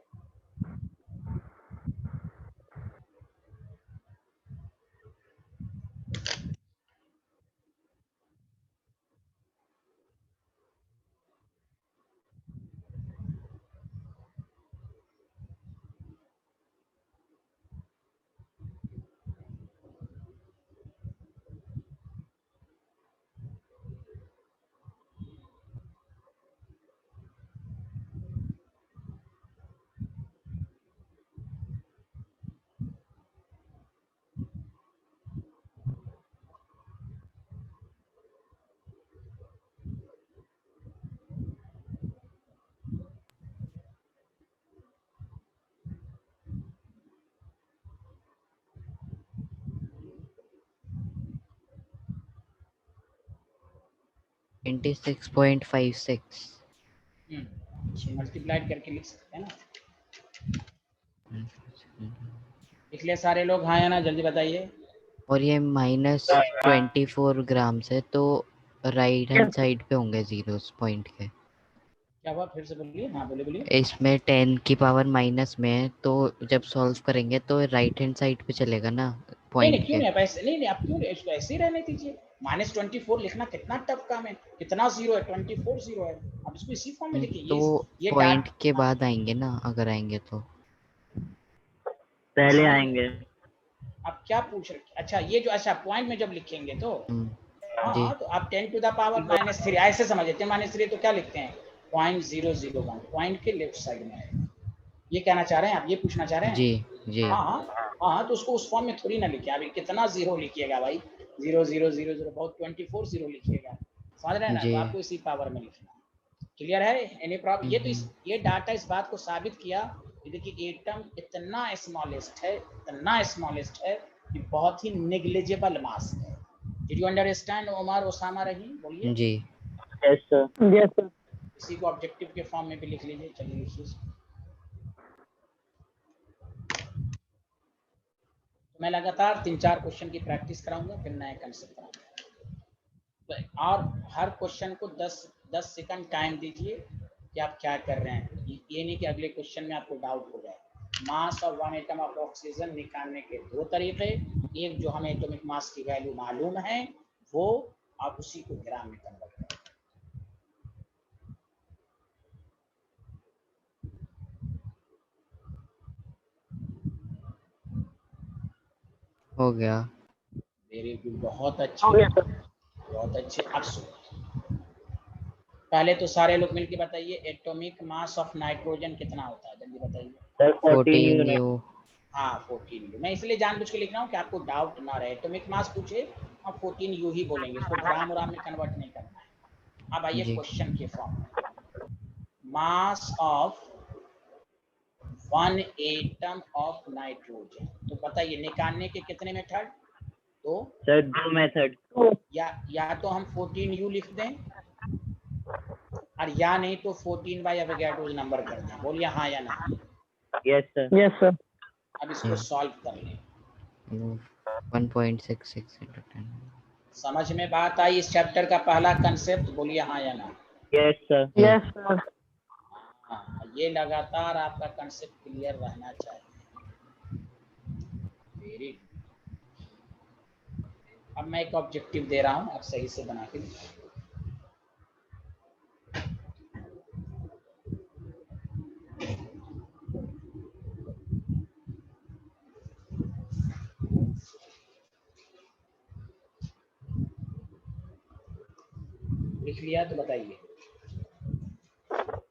ट्वेंटी 6.56। मल्टीप्लाइड करके लिख सकते हैं ना। लिख ले सारे लोग हाँ या ना, जल्दी बताइए। और ये -24 ग्राम से, तो राइट हैंड साइड पे होंगे जीरोस पॉइंट के। क्या हुआ, फिर से बोलिए। हाँ बोलिए बोलिए। इसमें 10 की पावर माइनस में है, तो जब सॉल्व करेंगे तो राइट हैंड साइड पे चलेगा ना नहीं पॉइंट नहीं, क्यों के। नहीं? आप ऐसे नहीं नहीं, आप क्यों नहीं? इसको ऐसे ही रहने दीजिए। -24 लिखना कितना टफ काम है, कितना जीरो है? 24 जीरो है। आप इसको इसी फॉर्म में लिखिए। तो ये पॉइंट डाट के बाद आएंगे ना, अगर आएंगे तो पहले आएंगे। आप क्या पूछ रहे? अच्छा ये जो, अच्छा पॉइंट में जब लिखेंगे तो जी हाँ, तो आप 10 टू द पावर -3 ऐसे समझ लेते हैं। -3 तो क्या लिखते हैं? 0.001 पॉइंट के लेफ्ट साइड में है। ये कहना चाह रहे हैं आप? ये पूछना चाह रहे जी हैं? जी हाँ हाँ हाँ, तो उसको उस फॉर्म में थोड़ी ना लिखिए। अभी कितना जीरो लिखिएगा भाई? 0 0 0 0 बहुत 24 जीरो लिखिएगा, समझ रहे हैं ना? जी। तो आपको इसी पावर में लिखना है। क्लियर है? Any problem? ये तो ये डाटा इस बात को साबित किया कि देखिए एटम इतना स्मॉलेस्ट है, इतना स्मॉलेस्ट है कि बहुत ही नेग्लिजिबल मास है। Did you understand Umar, Osama, Rahim? बोलिए। जी यस सर। Yes sir. इसी को ऑब्जेक्टिव के फॉर्म में भी लिख लीजिए। चलिए लिखिए। तो मैं लगातार 3-4 क्वेश्चन की प्रैक्टिस कराऊंगा, फिर नया कंसेप्ट कराऊंगा। और हर क्वेश्चन को 10 सेकंड टाइम दीजिए कि आप क्या कर रहे हैं। ये नहीं कि अगले क्वेश्चन में आपको डाउट हो जाए। Mass of one atom of oxygen निकालने के दो तरीके, एक जो हमें एटॉमिक मास की वैल्यू मालूम है वो, आप उसी को ग्राम में कन्वर्ट करें। हो गया। वेरी गुड, बहुत अच्छे बहुत अच्छे। अब सुनो, पहले तो सारे लोग मिलके बताइए एटॉमिक मास ऑफ नाइट्रोजन कितना होता है, जल्दी बताइए। 14 यू। हाँ 14 यू। मैं इसलिए जानबूझ के लिख रहा हूँ कि आपको डाउट ना रहे। एटॉमिक मास पूछे आप 14 यू ही बोलेंगे, इसको ग्राम उराम में कन्वर्ट नहीं करना है। अब आइए जी क्वेश्चन के फॉर्म में। Mass of one atom of nitrogen, तो बताइए निकालने के कितने मेथड? तो सर 2 मेथड। या तो हम 14 यू लिख दें, और या नहीं तो 14 बाय एवोगैड्रोस नंबर कर दें। बोलिए हाँ या ना। Yes sir. Yes sir. अब इसको सॉल्व कर लें। 1.66 into 10। समझ में बात आई? इस चैप्टर का पहला कंसेप्ट, बोलिए हाँ या ना। Yes sir. Yes sir. हाँ, ये लगातार आपका कंसेप्ट क्लियर रहना चाहिए। वेरी। अब मैं एक ऑब्जेक्टिव दे रहा हूँ, आप सही से बना के दीजिए। लिख लिया तो बताइए।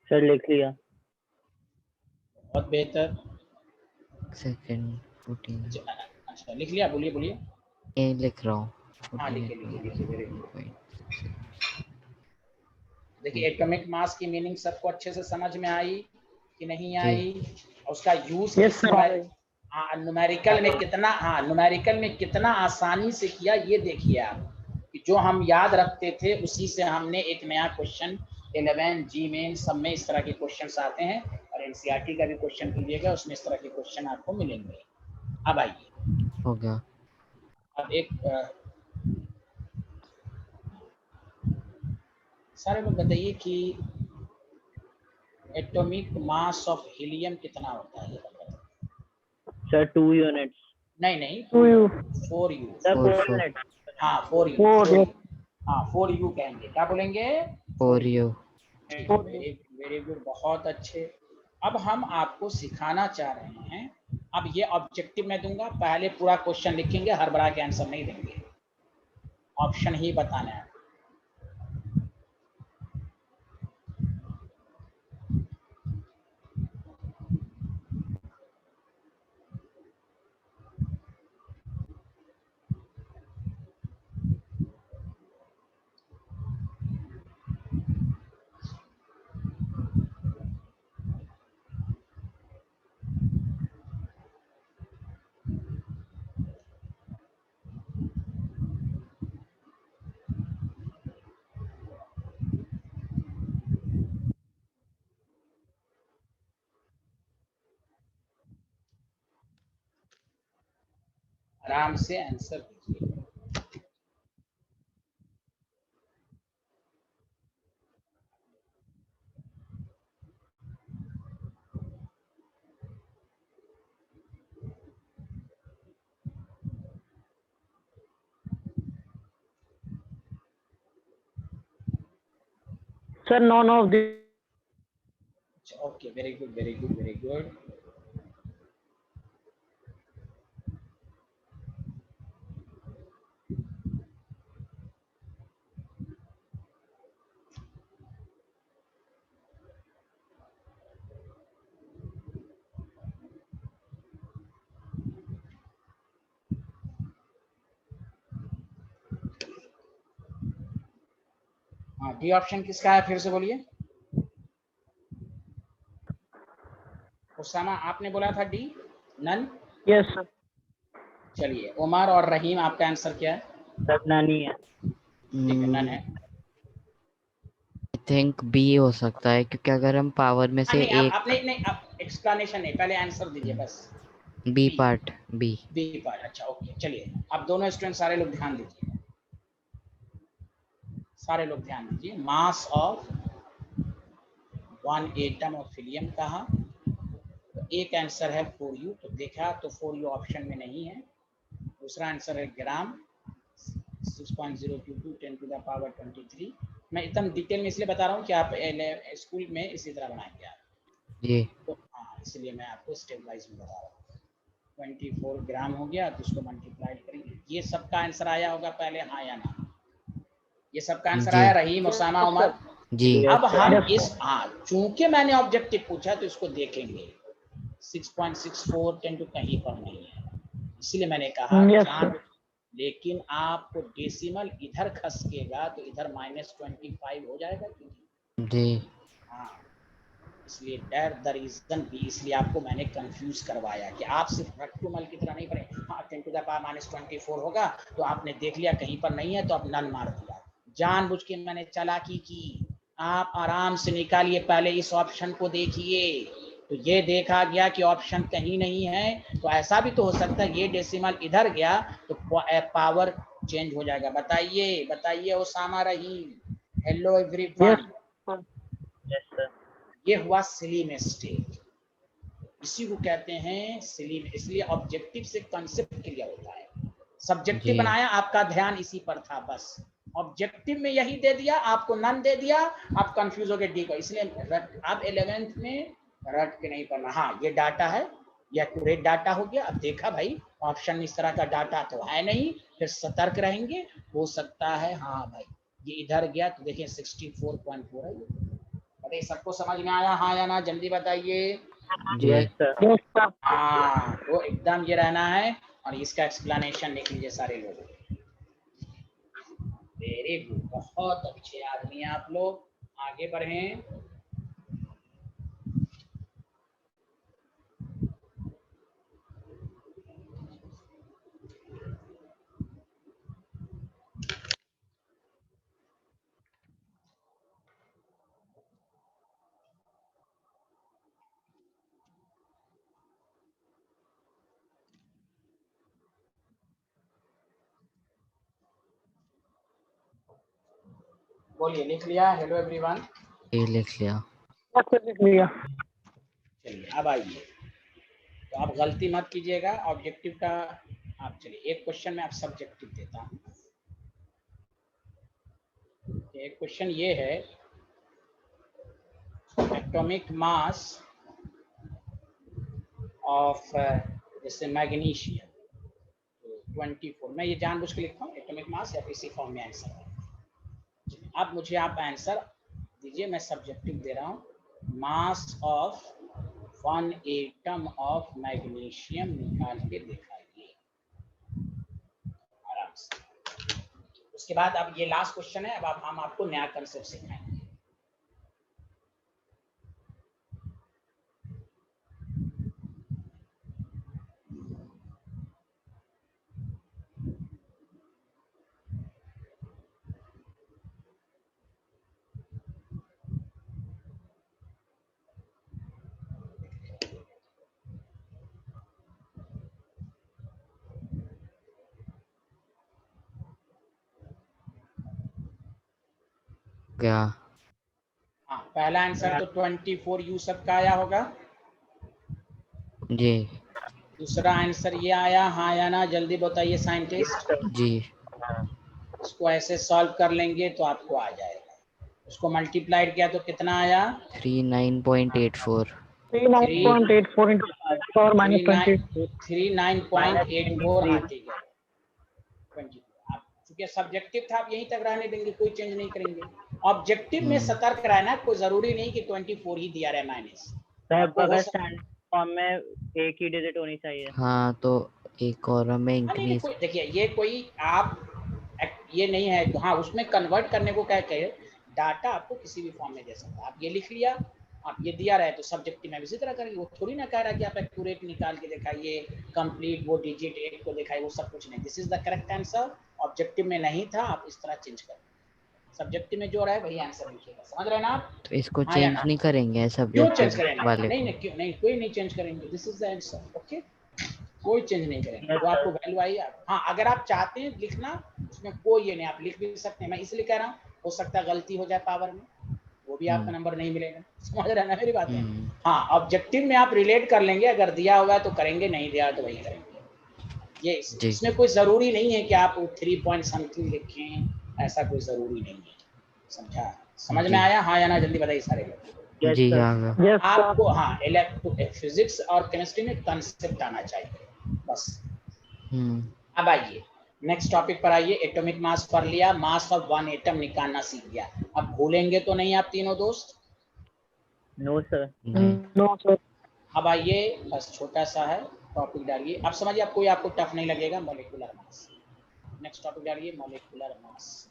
सर लिख लिया। बहुत बेहतर। सेकंड 14 अच्छा लिख लिया, बोलिए बोलिए। ये लिख रहा हूँ। हाँ लिखिए लिखिए लिखिए, वेरी गुड। 14.66 देखिए एटॉमिक मास की मीनिंग सबको अच्छे से समझ में आई कि नहीं जी आई, और उसका यूज Yes, किस sir. न्यूमेरिकल में कितना, हाँ न्यूमेरिकल में कितना आसानी से किया, ये देखिए आप कि जो हम याद रखते थे उसी से हमने एक नया क्वेश्चन 11 जी मेन सब में इस तरह के क्वेश्चंस आते हैं, और एनसीईआरटी का भी क्वेश्चन कीजिएगा उसमें इस तरह के क्वेश्चन आपको मिलेंगे। अब आइए, हो गया। अब एक सारे लोग बताइए कि एटॉमिक मास ऑफ हीलियम कितना होता है? Sir 2 units. नहीं नहीं, 2U. 4U। Sir 4 4 units. हाँ 4U, 4. हाँ 4U कहेंगे, क्या बोलेंगे? 4U। वेरी गुड, बहुत अच्छे। अब हम आपको सिखाना चाह रहे हैं, अब ये ऑब्जेक्टिव मैं दूंगा, पहले पूरा क्वेश्चन लिखेंगे, हड़बड़ा के आंसर नहीं देंगे, ऑप्शन ही बताना है। आराम से आंसर दीजिए। Sir, none of the. Okay very good very good very good. हाँ डी ऑप्शन किसका है, फिर से बोलिए। उसामा आपने बोला था डी, नन। Yes, sir. चलिए उमर और रहीम आपका आंसर क्या है? सर नानी है। ठीक है, नन है। आई थिंक बी हो सकता है, क्योंकि अगर हम पावर में से नहीं आप एक नहीं आप एक्सप्लेनेशन नहीं, पहले आंसर दीजिए बस। B part B. B part, अच्छा ओके। चलिए आप दोनों स्टूडेंट सारे लोग ध्यान दीजिए, सारे लोग ध्यान दीजिए। मास ऑफ 1 एटम ऑफ हीलियम कहा, तो एक आंसर है 4U, तो देखा तो 4U ऑप्शन में नहीं है। दूसरा आंसर है ग्राम 6.022 10⁻23। मैं एकदम डिटेल में इसलिए बता रहा हूँ कि आप स्कूल में इसी तरह बनाएंगे आप, जी तो हाँ इसलिए मैं आपको स्टेप वाइज में बता रहा हूँ। 24 ग्राम हो गया, तो उसको मल्टीप्लाई करेंगे। ये सबका आंसर आया होगा पहले, हाँ या ना? ये सबका आंसर जी आया, रहीम, उसामा, उमर। जी। अब हम Yes, इस, हाँ चूंकि मैंने ऑब्जेक्टिव पूछा तो इसको देखेंगे। 6.64 10 कहीं पर नहीं है, इसलिए मैंने कहा Yes, जान, sir. लेकिन आपको डेसिमल इधर खसकेगा तो इधर -25 हो जाएगा क्योंकि, जी हाँ इसलिए दैट द रीजन भी, इसलिए आपको मैंने कंफ्यूज करवाया कि आप सिर्फ रट्टूमल की तरह नहीं पढ़े। हाँ 10⁻⁻24 होगा तो आपने देख लिया कहीं पर नहीं है तो आप नन मार दिया, जानबूझ के मैंने चालाकी की। आप आराम से निकालिए, पहले इस ऑप्शन को देखिए, तो ये देखा गया कि ऑप्शन कहीं नहीं है, तो ऐसा भी तो हो सकता है ये डेसिमल इधर गया तो पावर चेंज हो जाएगा। बताइए बताइए Usama, Rahim, hello everyone. Yes. Yes, sir. ये हुआ सिली मिस्टेक, इसी को कहते हैं सिली, इसलिए ऑब्जेक्टिव से कंसेप्ट क्लियर होता है। सब्जेक्टिव जी बनाया, आपका ध्यान इसी पर था बस, ऑब्जेक्टिव में यही दे दिया, आपको नन दे दिया, आप कंफ्यूज हो गए डी को, इसलिए आप 11th में रट के नहीं पढ़ना। हाँ ये डाटा है, ये एक्यूरेट डाटा हो गया। अब देखा भाई ऑप्शन इस तरह का डाटा तो है नहीं, फिर सतर्क रहेंगे, हो सकता है हाँ भाई ये इधर गया तो देखिए 64.4 है। बताइए सबको समझ में आया हाँ या ना, जल्दी बताइए। जी यस सर। हाँ तो एकदम ये रहना है और इसका एक्सप्लेनेशन लिख लीजिए सारे लोग। वेरी गुड, बहुत अच्छे आदमी हैं आप लोग, आगे बढ़ें। बोलिए, लिख लिया? हेलो एवरीवन, ये लिख लिया। लिख लिया। चलिए अब आइए, तो आप गलती मत कीजिएगा ऑब्जेक्टिव का। आप चलिए एक क्वेश्चन में आप सब्जेक्टिव देता हूँ। एक क्वेश्चन ये है, एटॉमिक मास ऑफ जैसे मैग्नीशियम 24, मैं ये जानबूझ के लिखता हूँ एटॉमिक मास या इसी फॉर्म में आंसर है। अब मुझे आप आंसर दीजिए, मैं सब्जेक्टिव दे रहा हूँ। मास ऑफ 1 एटम ऑफ मैग्नीशियम निकाल के दिखाइए आराम से। उसके बाद अब ये लास्ट क्वेश्चन है, अब हम आपको नया कंसेप्ट सिखाएंगे। क्या? हाँ, पहला आंसर तो 24 यू सबका आया होगा। जी दूसरा आंसर ये आया हाँ या ना, जल्दी बताइए साइंटिस्ट। जी। इसको ऐसे सॉल्व कर लेंगे तो आपको आ जाएगा। उसको मल्टीप्लाइड किया तो कितना आया? 39.84। 39.84 into power minus 20. 39.84 हाँ ठीक है 22। आप चूंकि सब्जेक्टिव था आप यहीं तक रहने देंगे, कोई चेंज नहीं करेंगे। ऑब्जेक्टिव में सतर्क रहना, कोई जरूरी नहीं कि 24 ही दिया रहे माइनस। स्टैंडर्ड फॉर्म में एक ही डिजिट होनी चाहिए। हाँ तो एक और में नहीं इंक्रीज। कोई देखिए, ये कोई आप ये नहीं है। हाँ उसमें कन्वर्ट करने को क्या कहे, डाटा आपको किसी भी फॉर्म में दे सकता है। आप ये लिख लिया, आप ये दिया रहे तो सब्जेक्टिव में भी इसी तरह करेंगे। वो थोड़ी ना कह रहा कि आप एक्यूरेट निकाल के दिखाइए, कंप्लीट वो डिजिट 8 को दिखाइए, वो सब कुछ नहीं। This is the correct answer. Objective में नहीं था, आप इस तरह चेंज करें। सब्जेक्टिव में जो रहा है वही आंसर लिखिएगा, समझ रहे हैं ना आप? तो इसको हाँ या चेंज ना? नहीं करेंगे क्यों चेंज सब्जेक्टिव करेंगे? वाले नहीं को? नहीं क्यों नहीं, कोई नहीं चेंज करेंगे। This is the answer. Okay, कोई चेंज नहीं करेंगे। जो आपको वैल्यू आई, हाँ अगर आप चाहते हैं लिखना, उसमें कोई ये नहीं, आप लिख भी सकते हैं। मैं इसलिए कह रहा हूँ, हो सकता है गलती हो जाए पावर में, वो भी आपका नंबर नहीं मिलेगा। समझ रहे ना मेरी बात है? हाँ ऑब्जेक्टिव में आप रिलेट कर लेंगे, अगर दिया हुआ है तो करेंगे, नहीं दिया तो वही करेंगे। ये जी। इसमें कोई जरूरी नहीं है कि आप 3 पॉइंट समथिंग लिखें, ऐसा कोई जरूरी नहीं है। समझा? समझ में जी। आया हाँ या ना, जल्दी बताइए सारे लोग। जी आ गया। Yes, आपको हाँ फिजिक्स और केमिस्ट्री में कंसेप्ट आना चाहिए बस। अब आइए नेक्स्ट टॉपिक पर आइए। एटॉमिक मास पढ़ लिया, मास ऑफ 1 एटम निकालना सीख गया। अब भूलेंगे तो नहीं आप तीनों दोस्त? No sir. no sir. अब आइए, बस छोटा सा है टॉपिक डालिए, अब समझिए, आप कोई आपको टफ नहीं लगेगा। मॉलिक्यूलर मास, नेक्स्ट टॉपिक डालिए मॉलिक्यूलर मास।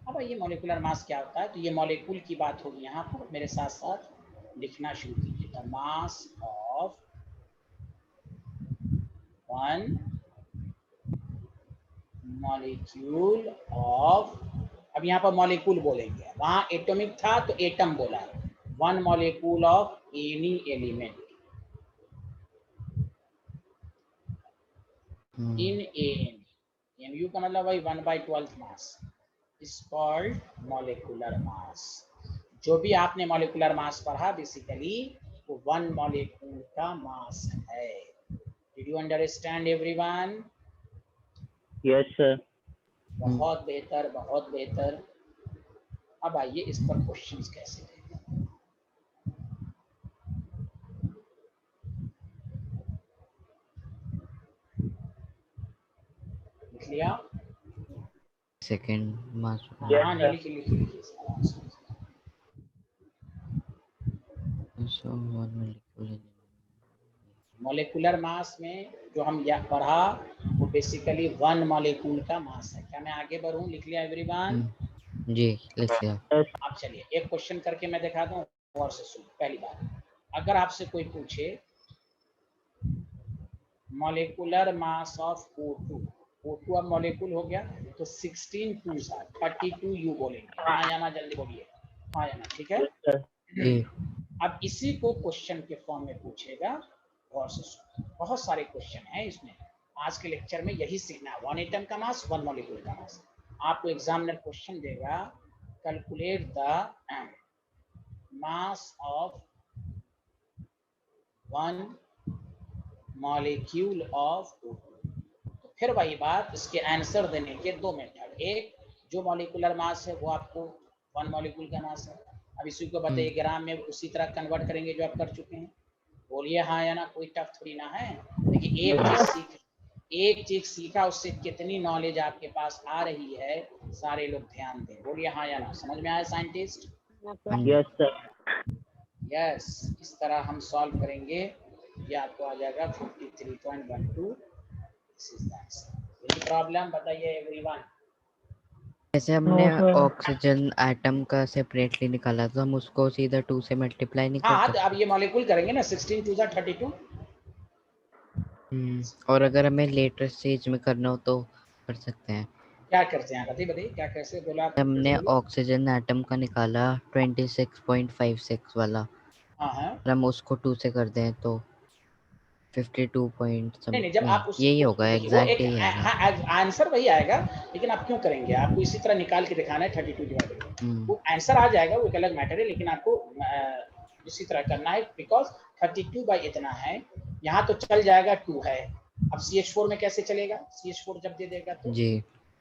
अब ये मॉलिक्यूलर मास क्या होता है, तो ये मॉलिक्यूल की बात होगी यहाँ पर। मेरे साथ साथ लिखना शुरू कीजिए। The mass of 1 molecule of, अब यहाँ पर मॉलिक्यूल बोलेंगे, वहां एटॉमिक था तो एटम बोला है। 1 molecule of any element in N, N U का मतलब भाई 1/12 mass is called molecular mass. जो भी आपने मॉलिक्यूलर मास पढ़ा बेसिकली वो 1 मॉलिक्यूल का मास है। Did you understand everyone? Yes sir. बहुत बेहतर, बहुत बेहतर। अब आइए इस पर क्वेश्चंस कैसे देंगे। लिख लिया? सेकंड मास हाँ नहीं लिखिए लिखिए लिखिए so one molecule molecular mass में जो हम पढ़ा वो बेसिकली वन मॉलिक्यूल का मास है। क्या मैं आगे बढ़ूं? लिख लिया एवरीवन? जी लिख लिया। अब चलिए एक क्वेश्चन करके मैं दिखाता हूँ और से सुन। पहली बात, अगर आपसे कोई पूछे molecular mass of O2, O2 अब मॉलिक्यूल हो गया तो 16 2 32 यू बोलेंगे। हाँ या ना? जल्दी बोलिए हाँ या ना। ठीक है। जी अब इसी को क्वेश्चन के फॉर्म में पूछेगा और से सुनो। बहुत सारे क्वेश्चन हैं इसमें। आज के लेक्चर में यही सीखना है, वन एटम का मास, वन मॉलिक्यूल का मास। आपको एग्जामिनर क्वेश्चन देगा, calculate the mass of one molecule of O2। तो फिर वही बात, इसके आंसर देने के दो मेथड। एक जो मॉलिक्यूलर मास है वो आपको वन मॉलिक्यूल का मास है। अब इसी को बताइए ग्राम में उसी तरह कन्वर्ट करेंगे जो आप कर चुके हैं। बोलिए हाँ या ना, कोई टफ थोड़ी ना है। देखिए एक चीज सीखा उससे कितनी नॉलेज आपके पास आ रही है, सारे लोग ध्यान दें। बोलिए हाँ या ना। समझ में आया साइंटिस्ट? Yes sir. यस। इस तरह हम सॉल्व करेंगे, ये आपको आ जाएगा 53.12। This is the answer. कोई प्रॉब्लम बताइए एवरीवन? जैसे हमने No, sir. ऑक्सीजन एटम का सेपरेटली निकाला तो हम उसको सीधा 2 से मल्टीप्लाई नहीं हाँ कर हाँ, तो सकते? अब ये मॉलिक्यूल करेंगे ना, 16 2 32। और अगर हमें लेटर स्टेज में करना हो तो कर सकते हैं। क्या करते हैं बताइए क्या कैसे बोला आपने? फिर से हमने बोलिए। ऑक्सीजन एटम का निकाला 26.56 वाला, हाँ हाँ। और हम उसको 2 से कर दें तो 52 पॉइंट नहीं, जब आप यही होगा, देखिए वो एग्जैक्ट एक यही आएगा। आंसर वही आएगा, लेकिन आप क्यों करेंगे? आपको इसी तरह निकाल के दिखाना है 32 डिवाइडेड। वो आंसर आ जाएगा, वो एक अलग मैटर है, लेकिन आपको इसी तरह करना है। बिकॉज 32 बाई इतना है, यहाँ तो चल जाएगा 2 है। अब CH4 में कैसे चलेगा? CH4 जब दे देगा तो जी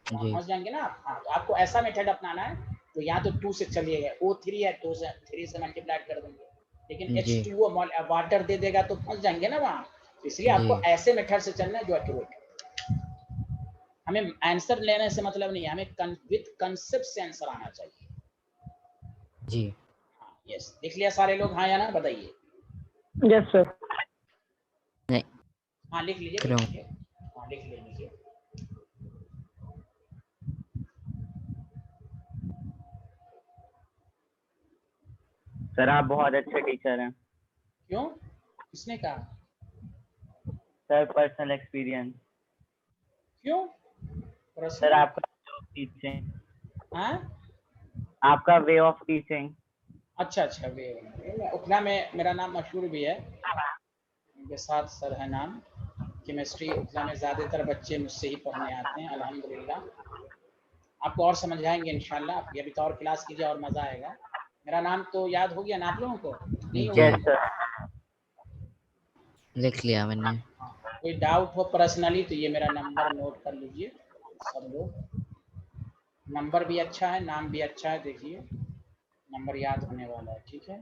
जी समझ जाएंगे ना आप। हाँ, तो आपको ऐसा मेथड अपनाना है। तो यहाँ तो 2 से चलिएगा, O3 है तो 3 से मल्टीप्लाई कर देंगे। लेकिन जी H2O वाटर दे देगा तो पहुंच जाएंगे ना वहाँ। इसलिए आपको जी ऐसे मेथड से चलना है जो एक्यूरेट है। हमें आंसर लेने से मतलब नहीं है, हमें विद कंसेप्ट से आंसर आना चाहिए। जी। हाँ, यस। लिख लिया सारे लोग हाँ या ना? बताइए। Yes, sir. नहीं हाँ लिख लीजिए क्यों? हाँ लिख लीजिए। सर आप बहुत अच्छे टीचर हैं। क्यों? किसने कहा? Sir personal experience. क्यों? Sir personal? आपका टीचिंग, हाँ आपका वे ऑफ टीचिंग। अच्छा वे उतना में मेरा नाम मशहूर भी है, उनके साथ सर है नाम। केमिस्ट्री उतना में ज़्यादातर बच्चे मुझसे ही पढ़ने आते हैं अल्हम्दुलिल्लाह। आपको और समझाएंगे इंशाल्लाह। आप अभी तो और क्लास कीजिए और मज़ा आएगा। मेरा नाम तो याद हो गया ना आप लोगों को? नहीं हुआ? Yes sir. लिख लिया मैंने। हाँ, कोई डाउट हो पर्सनली तो ये मेरा नंबर नोट कर लीजिए सब लोग। नंबर भी अच्छा है, नाम भी अच्छा है, देखिए नंबर याद होने वाला है। ठीक है,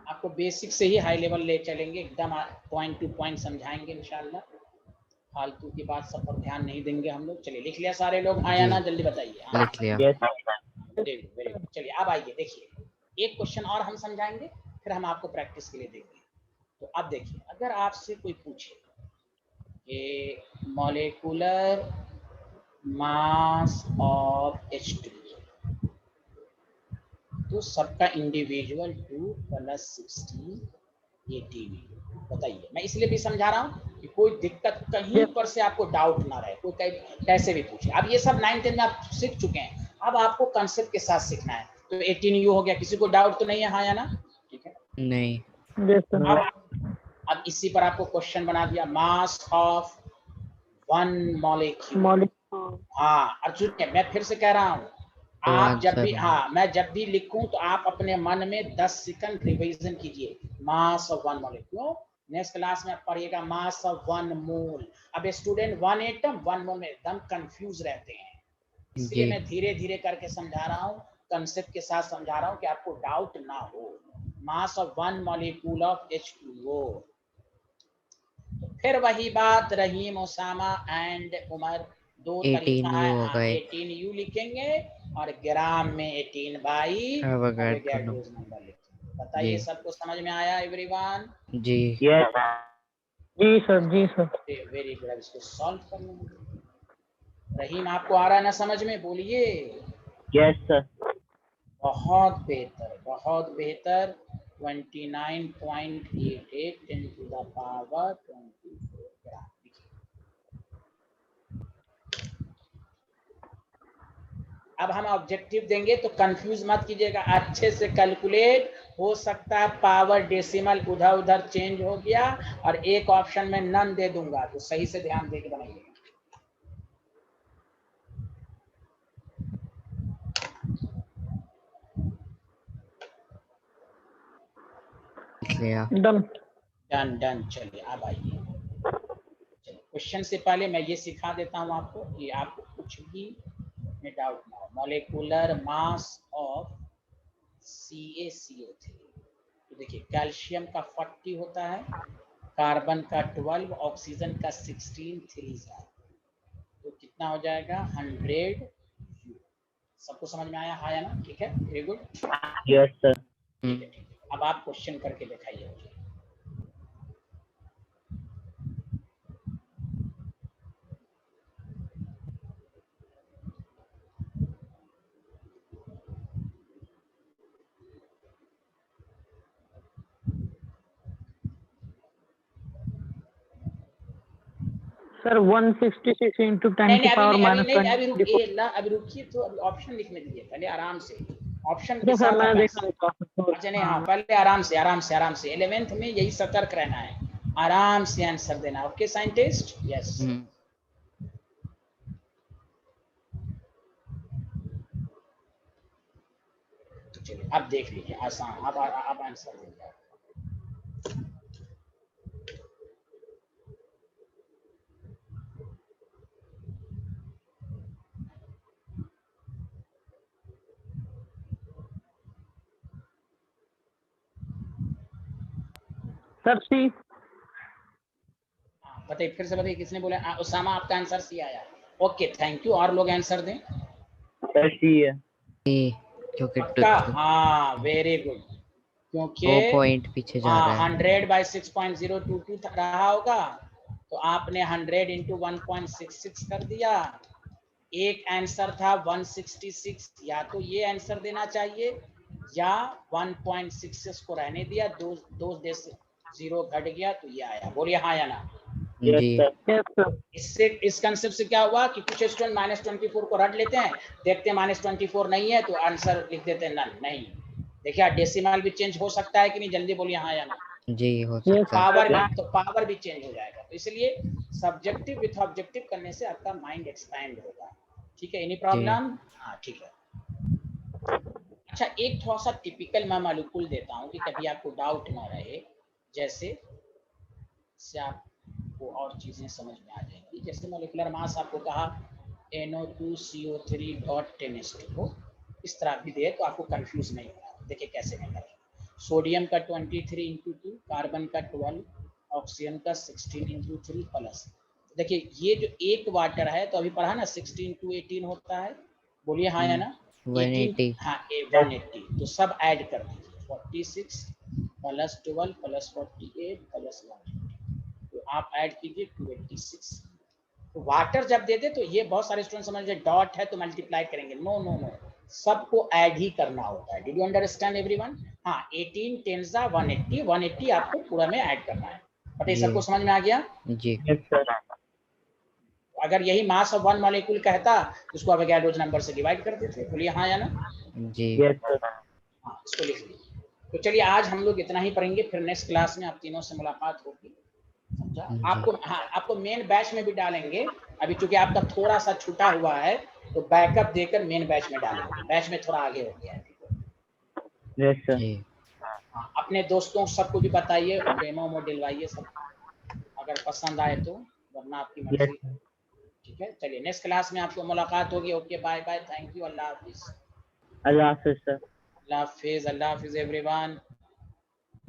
आपको बेसिक से ही हाई लेवल ले चलेंगे, एकदम पॉइंट टू पॉइंट समझाएंगे इंशाल्लाह। फालतू की बात सब पर ध्यान नहीं देंगे हम लोग। चलिए लिख लिया सारे लोग हाँ या जी ना? जल्दी बताइए। हाँ लिख लिया। Yes very good. चलिए अब आइए देखिए, एक क्वेश्चन और हम समझाएंगे, फिर हम आपको प्रैक्टिस के लिए देंगे। तो अब देखिए, अगर आपसे कोई पूछे कि मॉलिक्यूलर मास ऑफ H2, तो सबका इंडिविजुअल 2 + 16 ATV। बताइए, मैं इसलिए भी समझा रहा हूँ कि कोई दिक्कत कहीं पर से आपको डाउट ना रहे, कोई कैसे भी पूछे। अब ये सब 9 10 में आप सीख चुके हैं, अब आपको कंसेप्ट के साथ सीखना है। तो 18U हो गया, किसी को डाउट तो नहीं है हाँ या ना? ठीक है। नहीं। Yes, sir. अब इसी पर आपको क्वेश्चन बना दिया, mass of one molecule. Molecule. हाँ अर्जुन, मैं फिर से कह रहा हूँ, तो आप जब भी आंसर हाँ मैं जब भी लिखूं तो आप अपने मन में 10 सेकंड रिवीजन कीजिए। Mass of one molecule, next class में आप पढ़िएगा मास ऑफ वन मोल। अब student one atom one mole में एकदम कंफ्यूज रहते हैं, इसलिए जी मैं धीरे धीरे करके समझा रहा हूँ, कंसेप्ट के साथ समझा रहा हूँ कि आपको डाउट ना हो। Mass of one molecule of H2O। फिर वही बात, रहीम, ओसामा एंड उमर, दो 18 तरीका है। U होगा एक। 18 U लिखेंगे और ग्राम में 18 बाई Avogadro नंबर लिखेंगे। बताइए, जी। सबको समझ में आया एवरीवन? जी यस जी सर, जी सर। Very good. अब इसको सॉल्व कर लेंगे। रहीम, आपको आ रहा है ना समझ में? बोलिए। Yes sir. बहुत बेहतर, बहुत बेहतर। 29.88 10 टू द पावर 24 ग्राम। अब हम ऑब्जेक्टिव देंगे तो कंफ्यूज मत कीजिएगा, अच्छे से कैलकुलेट। हो सकता है पावर डेसिमल उधर उधर चेंज हो गया और एक ऑप्शन में नन दे दूंगा, तो सही से ध्यान दे के बनाइएगा। लिख लिया। डन। Done done. चलिए अब आइए। क्वेश्चन से पहले मैं ये सिखा देता हूँ आपको कि आपको कुछ भी में डाउट ना हो। Molecular mass of CaCO3। तो देखिए, कैल्शियम का 40 होता है, कार्बन का 12, ऑक्सीजन का 16, 3 तो कितना हो जाएगा? 100 U। सबको समझ में आया? हाँ या ना? ठीक है, वेरी गुड। Yes sir. ठीक है, ठीक है। अब आप क्वेश्चन करके दिखाइए मुझे। सर 166 इंटू 10 नहीं की नहीं, पावर अभी माइनस नहीं, अभी 24। रुकिए ना, अभी रुकिए। तो अभी ऑप्शन लिखने दीजिए पहले, आराम से। ऑप्शन के तो सर साथ मैंने आप देखा आंसर। नहीं। अच्छा नहीं, हाँ, पहले आराम से, आराम से, आराम से। 11th में यही सतर्क रहना है, आराम से आंसर देना। Okay scientist? यस। तो चलिए अब देख लीजिए, आसान। अब आंसर देंगे। सर सी। बताइए, फिर से बताइए, किसने बोला? उसामा, आपका आंसर सी आया। Okay, thank you. और लोग आंसर दें। सर सी है। ए, क्योंकि पक्का? हाँ, वेरी गुड। क्योंकि वो पॉइंट पीछे जा रहा है। 100 बाई 6.022 रहा होगा, तो आपने 100 इंटू 1.66 कर दिया। एक आंसर था 166, या तो ये आंसर देना चाहिए या 1.66 को रहने दिया, दो जीरो घट गया तो ये आया। बोलिए हाँ या ना? यस जी सर। Yes sir. इससे, इस कंसेप्ट से क्या हुआ कि कुछ स्टूडेंट -24 को रट लेते हैं, देखते हैं -24 नहीं है तो आंसर लिख देते हैं नन। नहीं, देखिए डेसिमल भी चेंज हो सकता है कि नहीं? जल्दी बोलिए हाँ या ना? जी हो यस सकता है। पावर भी, तो पावर भी चेंज हो जाएगा। तो इसलिए सब्जेक्टिव विथ ऑब्जेक्टिव करने से आपका माइंड एक्सपैंड होगा। ठीक है, एनी प्रॉब्लम? हाँ, ठीक है। अच्छा, एक थोड़ा सा टिपिकल मैं मॉलिक्यूल देता हूँ कि कभी आपको डाउट ना रहे, जैसे से आपको और चीजें समझ में आ जाएंगी। जैसे मॉलिक्यूलर मास आपको कहा NO2CO3.10 को इस तरह भी दे तो आपको कंफ्यूज नहीं होगा। देखिए कैसे मैं करेंगे। सोडियम का 23 इंटू 2, कार्बन का 12, ऑक्सीजन का 16 इंटू 3 प्लस। देखिए ये जो एक वाटर है, तो अभी पढ़ा ना 16 टू 18 होता है। बोलिए हाँ या ना? 180 हाँ, 180। तो सब ऐड कर दीजिए, 46 प्लस 12 प्लस 48 प्लस 180, तो आप ऐड कीजिए 286। तो वाटर जब दे दे तो ये बहुत सारे स्टूडेंट समझ रहे डॉट है तो मल्टीप्लाई करेंगे। नो नो नो, सबको ऐड ही करना होता है। Did you understand everyone? हाँ, 18 10 180, 180 आपको पूरा में ऐड करना है। बताइए, जी सबको समझ में आ गया? जी यस सर। अगर यही मास ऑफ वन मॉलिक्यूल कहता तो उसको अवोगाड्रो नंबर से डिवाइड कर देते। बोलिए हाँ या ना? जी यस सर। हाँ, इसको लिख लीजिए। तो चलिए आज हम लोग इतना ही पढ़ेंगे, फिर नेक्स्ट क्लास में आप तीनों से मुलाकात होगी। समझा? जी आपको, हाँ, आपको मेन बैच में भी डालेंगे। अभी चूंकि आपका थोड़ा सा छूटा हुआ है, तो बैकअप देकर मेन बैच में डालेंगे। बैच में थोड़ा आगे हो गया है। Yes sir. जी हाँ, अपने दोस्तों सबको भी बताइए, डेमो में दिलवाइए सब, अगर पसंद आए तो, वरना आपकी यस मर्जी। सर। ठीक है, चलिए नेक्स्ट क्लास में आपको मुलाकात होगी। Okay, bye bye, thank you, अल्लाह हाफिज। अल्लाह हाफिज सर। अल्लाह हाफिज, अल्लाह हाफिज एवरीवन।